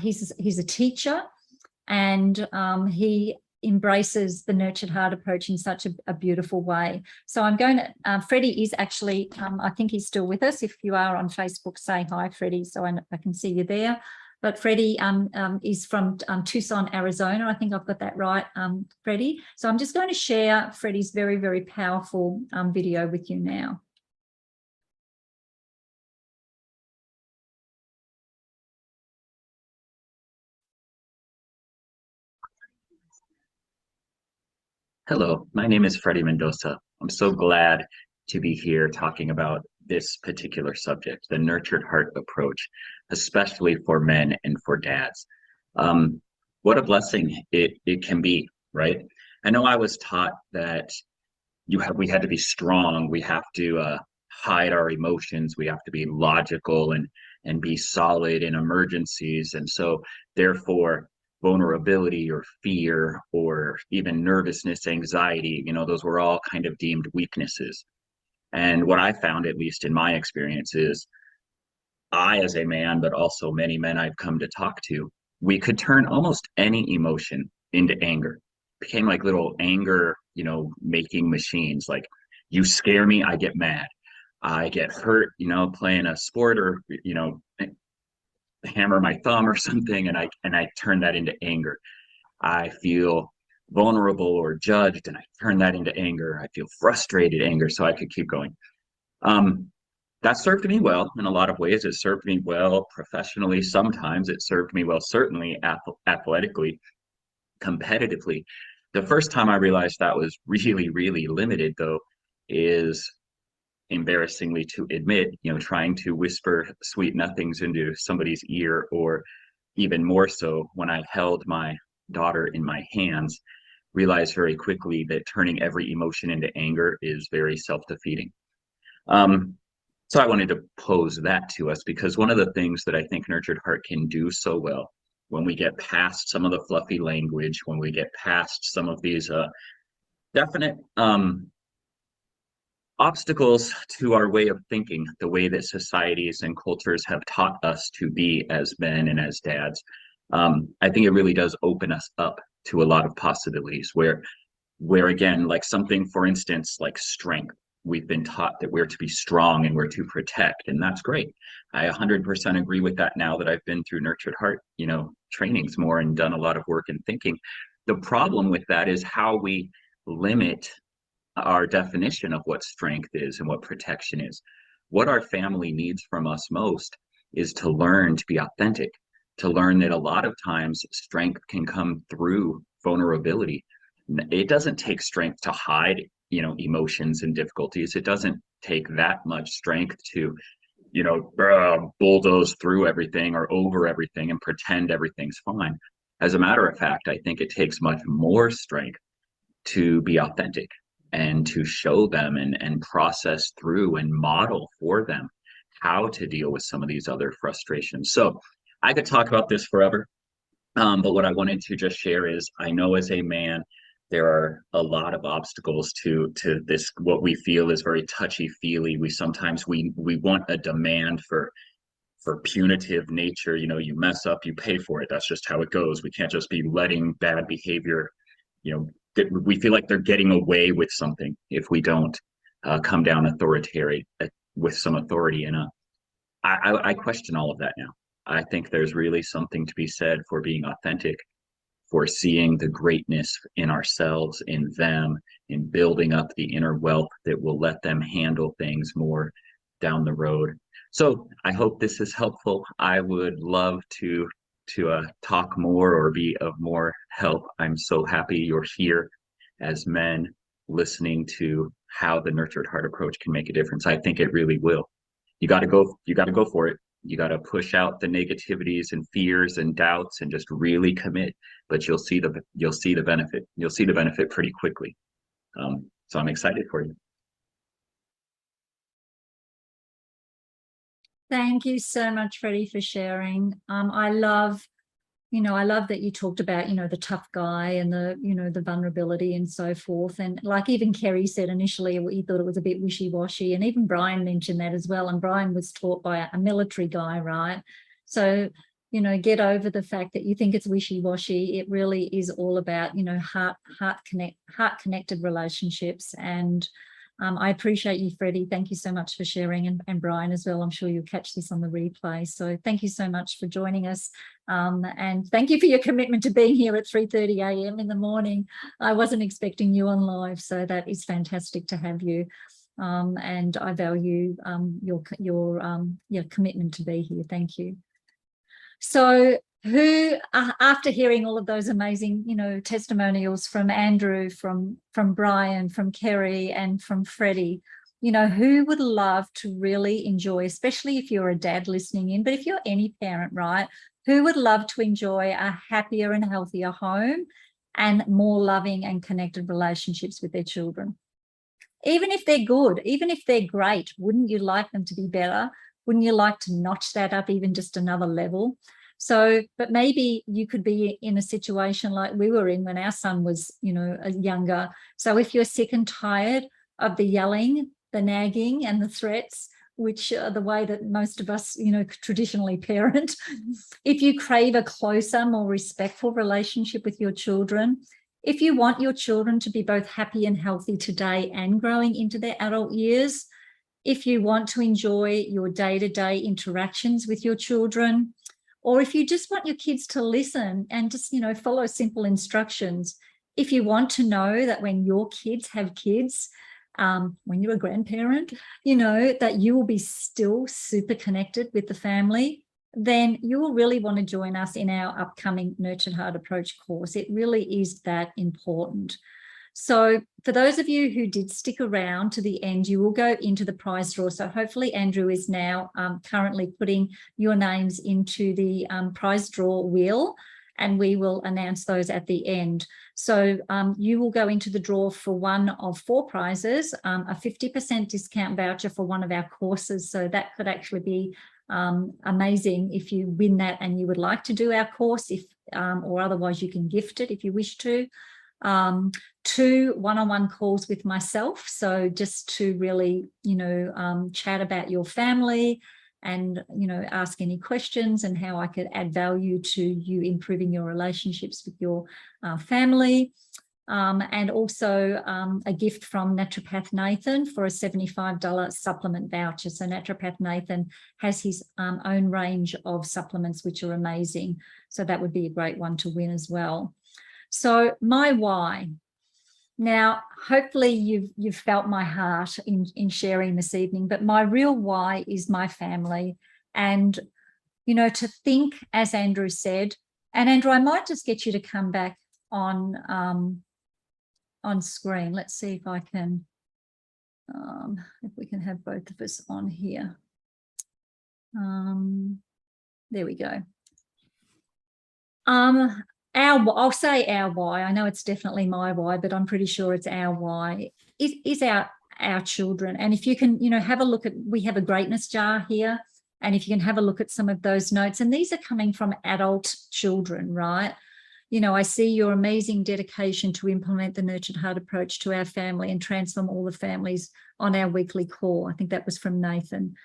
He's a teacher, and he embraces the Nurtured Heart approach in such a beautiful way. So I'm going to, Freddie is actually, I think he's still with us. If you are on Facebook, say hi, Freddie, so I can see you there. But Freddie is from Tucson, Arizona. I think I've got that right, Freddie. So I'm just going to share Freddie's very, very powerful video with you now. Hello, my name is Freddie Mendoza. I'm so glad to be here talking about this particular subject, the Nurtured Heart approach, especially for men and for dads. What a blessing it can be, right? I know I was taught that we had to be strong, we have to hide our emotions, we have to be logical and be solid in emergencies, and so therefore vulnerability or fear or even nervousness, anxiety, you know, those were all kind of deemed weaknesses. And what I found, at least in my experience, is I, as a man, but also many men I've come to talk to, we could turn almost any emotion into anger. It became like little anger, you know, making machines. Like, you scare me, I get mad. I get hurt, you know, playing a sport, or, you know, hammer my thumb or something, and I turn that into anger. I feel vulnerable or judged, and I turn that into anger. I feel frustrated, anger. So I could keep going. That served me well in a lot of ways. It served me well professionally. Sometimes it served me well, certainly athletically, competitively. The first time I realized that was really, really limited, though, is embarrassingly to admit, trying to whisper sweet nothings into somebody's ear, or even more so when I held my daughter in my hands, realized very quickly that turning every emotion into anger is very self-defeating. So I wanted to pose that to us, because one of the things that I think Nurtured Heart can do so well, when we get past some of the fluffy language, when we get past some of these definite obstacles to our way of thinking, the way that societies and cultures have taught us to be as men and as dads, I think it really does open us up to a lot of possibilities where again, like something, for instance, like strength. We've been taught that we're to be strong and we're to protect, and that's great. I 100% agree with that now that I've been through Nurtured Heart, trainings more and done a lot of work in thinking. The problem with that is how we limit our definition of what strength is and what protection is. What our family needs from us most is to learn to be authentic, to learn that a lot of times strength can come through vulnerability. It doesn't take strength to hide, emotions and difficulties. It doesn't take that much strength to, bulldoze through everything or over everything and pretend everything's fine. As a matter of fact, I think it takes much more strength to be authentic and to show them and process through and model for them how to deal with some of these other frustrations. So I could talk about this forever, but what I wanted to just share is, I know as a man, there are a lot of obstacles to this, what we feel is very touchy-feely. We sometimes we want a demand for punitive nature. You mess up, you pay for it. That's just how it goes. We can't just be letting bad behavior, we feel like they're getting away with something if we don't come down authoritarian with some authority. And I question all of that now. I think there's really something to be said for being authentic, for seeing the greatness in ourselves, in them, in building up the inner wealth that will let them handle things more down the road. So I hope this is helpful. I would love to talk more or be of more help. I'm so happy you're here as men, listening to how the Nurtured Heart approach can make a difference. I think it really will. You got to go for it. You got to push out the negativities and fears and doubts and just really commit, but you'll see the benefit. You'll see the benefit pretty quickly. So I'm excited for you. Thank you so much, Freddie, for sharing. I love that you talked about, the tough guy and the vulnerability and so forth. And like even Kerry said initially, he thought it was a bit wishy-washy. And even Brian mentioned that as well. And Brian was taught by a military guy, right? So, get over the fact that you think it's wishy-washy. It really is all about, heart-connected relationships. And I appreciate you, Freddie. Thank you so much for sharing, and Brian as well. I'm sure you'll catch this on the replay. So thank you so much for joining us. And thank you for your commitment to being here at 3:30 a.m. in the morning. I wasn't expecting you on live, so that is fantastic to have you. And I value your commitment to be here. Thank you. So who, after hearing all of those amazing, testimonials from Andrew, from Brian, from Kerry, and from Freddie, who would love to really enjoy, especially if you're a dad listening in, but if you're any parent, right, who would love to enjoy a happier and healthier home and more loving and connected relationships with their children? Even if they're good, even if they're great, wouldn't you like them to be better? Wouldn't you like to notch that up even just another level? So, but maybe you could be in a situation like we were in when our son was, younger. So if you're sick and tired of the yelling, the nagging and the threats, which are the way that most of us, traditionally parent, if you crave a closer, more respectful relationship with your children, if you want your children to be both happy and healthy today and growing into their adult years, if you want to enjoy your day-to-day interactions with your children, or if you just want your kids to listen and just, follow simple instructions. If you want to know that when your kids have kids, when you're a grandparent, that you will be still super connected with the family, then you will really want to join us in our upcoming Nurtured Heart Approach course. It really is that important. So for those of you who did stick around to the end, you will go into the prize draw. So hopefully Andrew is now currently putting your names into the prize draw wheel, and we will announce those at the end. So you will go into the draw for one of 4 prizes, a 50% discount voucher for one of our courses. So that could actually be amazing if you win that and you would like to do our course, or otherwise you can gift it if you wish to. 2 one-on-one calls with myself, so just to really chat about your family and ask any questions and how I could add value to you improving your relationships with your family. And also a gift from Naturopath Nathan for a $75 supplement voucher. So Naturopath Nathan has his own range of supplements which are amazing, so that would be a great one to win as well. So my why. Now, hopefully you've felt my heart in sharing this evening, but my real why is my family. And, to think, as Andrew said, and Andrew, I might just get you to come back on screen. Let's see if I can, if we can have both of us on here. There we go. I'll say our why. I know it's definitely my why, but I'm pretty sure it's our why. Is our children. And if you can, have a look at, we have a greatness jar here. And if you can have a look at some of those notes, and these are coming from adult children, right? I see your amazing dedication to implement the Nurtured Heart approach to our family and transform all the families on our weekly call. I think that was from Nathan.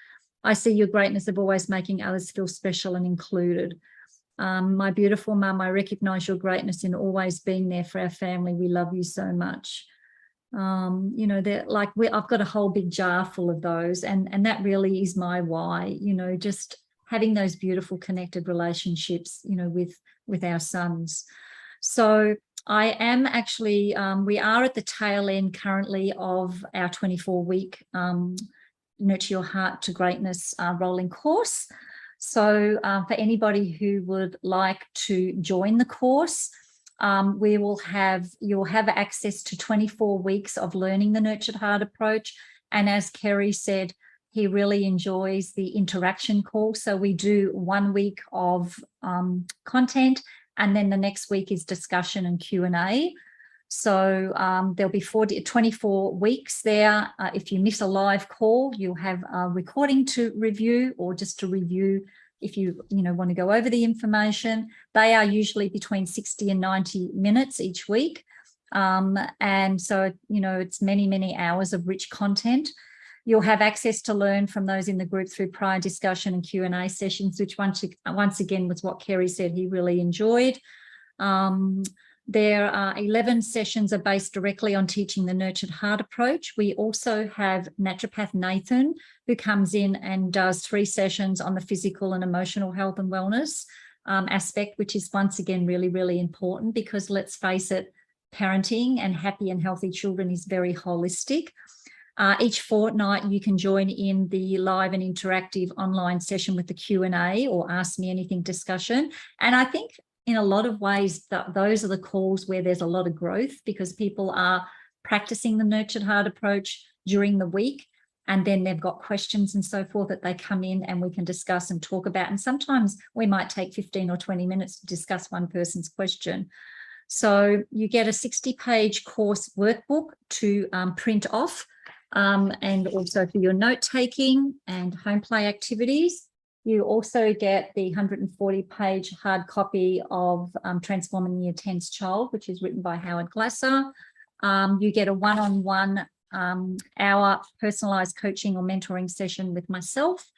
I see your greatness of always making others feel special and included. My beautiful mum, I recognise your greatness in always being there for our family. We love you so much. They're like, I've got a whole big jar full of those, and that really is my why. Just having those beautiful connected relationships, with our sons. So I am actually, we are at the tail end currently of our 24-week Nurture Your Heart to Greatness rolling course. So for anybody who would like to join the course, you'll have access to 24 weeks of learning the Nurtured Heart approach. And as Kerry said, he really enjoys the interaction call. So we do 1 week of content, and then the next week is discussion and Q&A. So there'll be 24 weeks there. If you miss a live call, you'll have a recording to review, or just to review if you want to go over the information. They are usually between 60 and 90 minutes each week. And so, it's many, many hours of rich content. You'll have access to learn from those in the group through prior discussion and Q&A sessions, which once again was what Kerry said he really enjoyed. There are 11 sessions are based directly on teaching the Nurtured Heart approach. We also have Naturopath Nathan, who comes in and does 3 sessions on the physical and emotional health and wellness aspect, which is once again really, really important, because let's face it, parenting and happy and healthy children is very holistic. Each fortnight, you can join in the live and interactive online session with the Q&A or Ask Me Anything discussion. And I think in a lot of ways, those are the calls where there's a lot of growth, because people are practicing the Nurtured Heart approach during the week, and then they've got questions and so forth that they come in and we can discuss and talk about. And sometimes we might take 15 or 20 minutes to discuss one person's question. So you get a 60-page course workbook to print off, and also for your note-taking and home play activities. You also get the 140-page hard copy of Transforming the Intense Child, which is written by Howard Glasser. You get a one-on-one hour personalised coaching or mentoring session with myself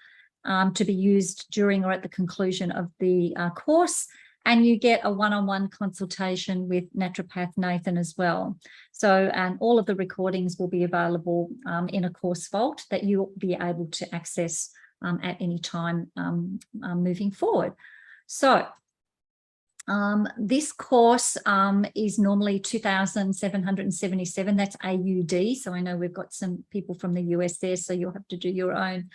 to be used during or at the conclusion of the course. And you get a one-on-one consultation with Naturopath Nathan as well. So, and all of the recordings will be available in a course vault that you'll be able to access at any time moving forward. So this course is normally $2,777. That's AUD. So I know we've got some people from the US there, so you'll have to do your own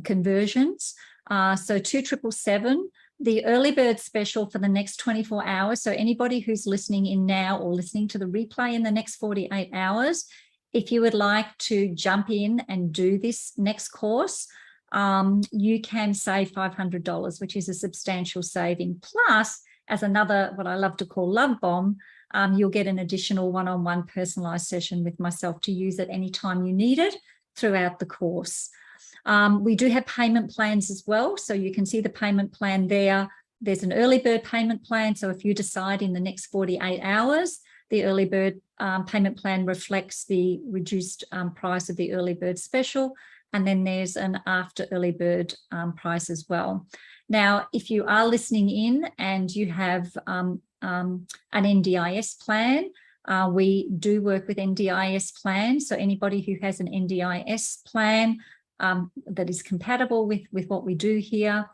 conversions. So $2,777. the early bird special for the next 24 hours. So anybody who's listening in now or listening to the replay in the next 48 hours, if you would like to jump in and do this next course, you can save $500, which is a substantial saving. Plus, as another, what I love to call love bomb, you'll get an additional one-on-one personalized session with myself to use at any time you need it throughout the course. We do have payment plans as well. So you can see the payment plan there. There's an early bird payment plan. So if you decide in the next 48 hours, the early bird payment plan reflects the reduced price of the early bird special. And then there's an after early bird price as well. Now, if you are listening in and you have an NDIS plan, we do work with NDIS plans. So anybody who has an NDIS plan that is compatible with what we do here,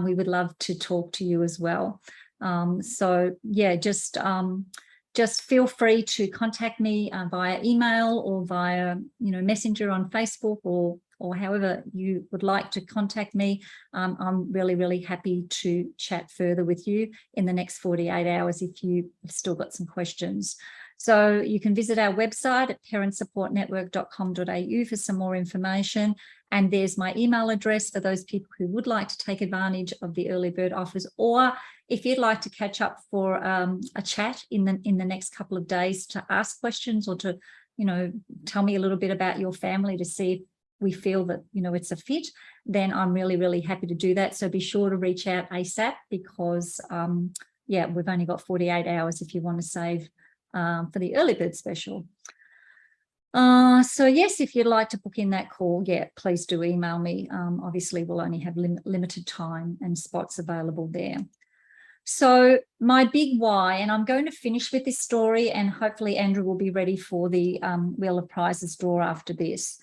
we would love to talk to you as well. So yeah, just feel free to contact me via email or via Messenger on Facebook or however you would like to contact me. I'm really happy to chat further with you in the next 48 hours if you've still got some questions. So you can visit our website at parentsupportnetwork.com.au for some more information. And there's my email address for those people who would like to take advantage of the early bird offers, or if you'd like to catch up for a chat in the next couple of days to ask questions or to, tell me a little bit about your family to see if we feel that, it's a fit, then I'm really happy to do that. So be sure to reach out ASAP because, yeah, we've only got 48 hours if you want to save for the early bird special. So yes, if you'd like to book in that call, yeah, please do email me. Obviously, we'll only have limited time and spots available there. So my big why, and I'm going to finish with this story, and hopefully Andrew will be ready for the Wheel of Prizes draw after this.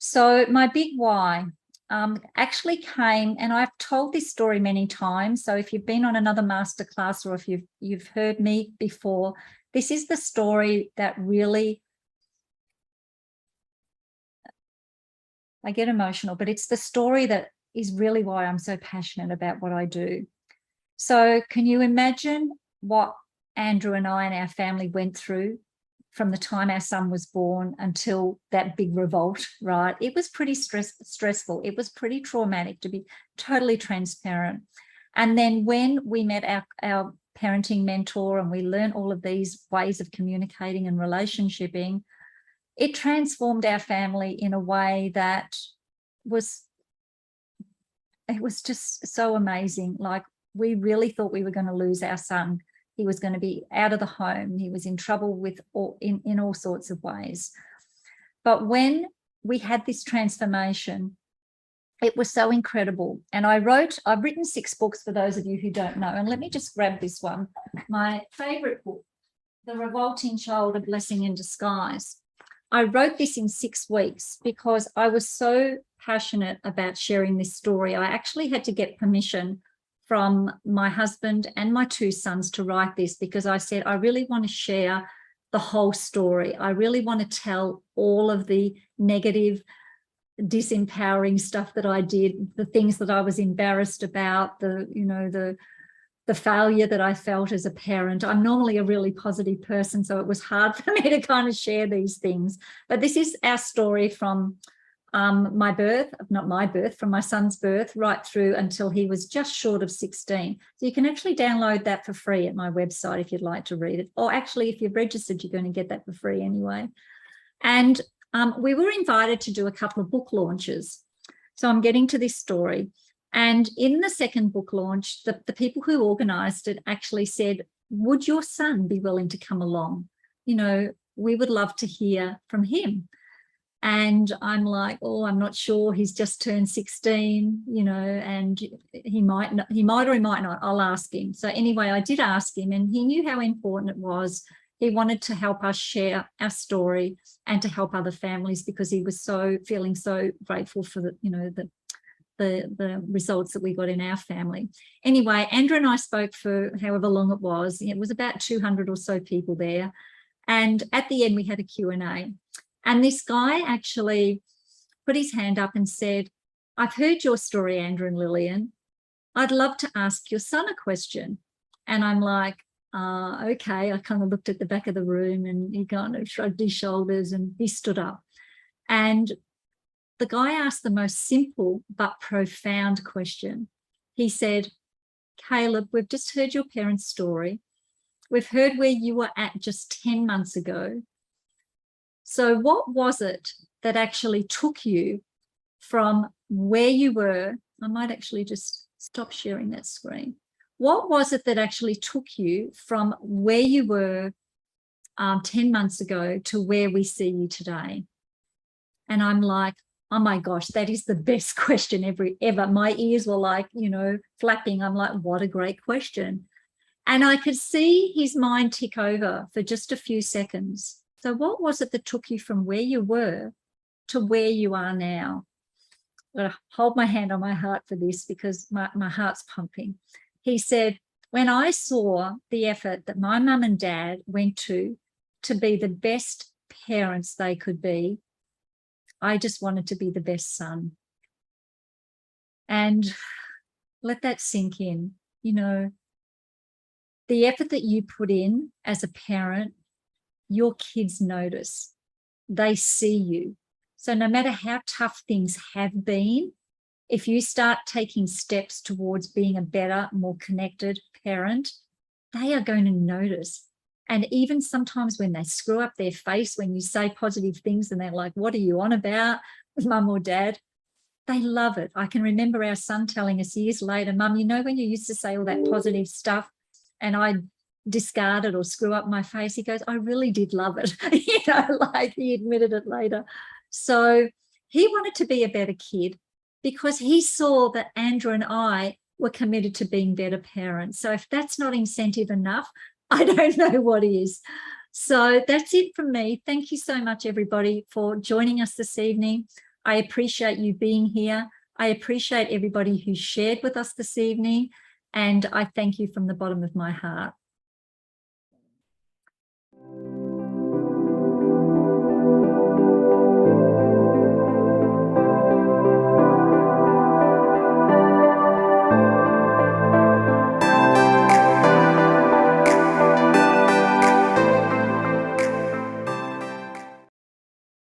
So my big why actually came, and I've told this story many times. So if you've been on another masterclass or if you've heard me before, this is the story that really, I get emotional, but it's the story that is really why I'm so passionate about what I do. So can you imagine what Andrew and I and our family went through from the time our son was born until that big revolt, right? It was pretty stressful. It was pretty traumatic, to be totally transparent. And then when we met our parenting mentor and we learned all of these ways of communicating and relationshiping, it transformed our family in a way that was just so amazing. Like, we really thought we were going to lose our son. He was going to be out of the home. He was in trouble with in all sorts of ways. But when we had this transformation, it was so incredible. And I've written 6 books for those of you who don't know. And let me just grab this one. My favorite book, The Revolting Child, A Blessing in Disguise. I wrote this in 6 weeks because I was so passionate about sharing this story. I actually had to get permission from my husband and my 2 sons to write this because I said, I really want to share the whole story. I really want to tell all of the negative, disempowering stuff that I did, the things that I was embarrassed about, the failure that I felt as a parent. I'm normally a really positive person, so it was hard for me to kind of share these things. But this is our story from from my son's birth right through until he was just short of 16. So you can actually download that for free at my website if you'd like to read it. Or actually, if you've registered, you're going to get that for free anyway. And we were invited to do a couple of book launches. So I'm getting to this story. And in the second book launch, the people who organised it actually said, would your son be willing to come along? We would love to hear from him. And I'm like, oh, I'm not sure. He's just turned 16, and he might or he might not. I'll ask him. So anyway, I did ask him, and he knew how important it was. He wanted to help us share our story and to help other families because he was feeling so grateful for the results that we got in our family. Anyway, Andrew and I spoke for however long it was. It was about 200 or so people there. And at the end, we had a Q&A. And this guy actually put his hand up and said, I've heard your story, Andrew and Lillian, I'd love to ask your son a question. And I'm like, okay. I kind of looked at the back of the room and he kind of shrugged his shoulders and he stood up. And the guy asked the most simple but profound question. He said, Caleb, we've just heard your parents' story. We've heard where you were at just 10 months ago. So what was it that actually took you from where you were? I might actually just stop sharing that screen. What was it that actually took you from where you were 10 months ago to where we see you today? And I'm like, oh my gosh, that is the best question ever. My ears were like, flapping. I'm like, what a great question. And I could see his mind tick over for just a few seconds. So what was it that took you from where you were to where you are now? I'm going to hold my hand on my heart for this because my heart's pumping. He said, when I saw the effort that my mum and dad went to be the best parents they could be, I just wanted to be the best son. And let that sink in. The effort that you put in as a parent, your kids notice. They see you. So no matter how tough things have been, if you start taking steps towards being a better, more connected parent, they are going to notice. And even sometimes when they screw up their face, when you say positive things and they're like, what are you on about, mum or dad? They love it. I can remember our son telling us years later, Mum, when you used to say all that positive stuff and I discard it or screw up my face, he goes, I really did love it. Like he admitted it later. So he wanted to be a better kid because he saw that Andrew and I were committed to being better parents. So if that's not incentive enough, I don't know what is. So that's it from me. Thank you so much, everybody, for joining us this evening. I appreciate you being here. I appreciate everybody who shared with us this evening. And I thank you from the bottom of my heart.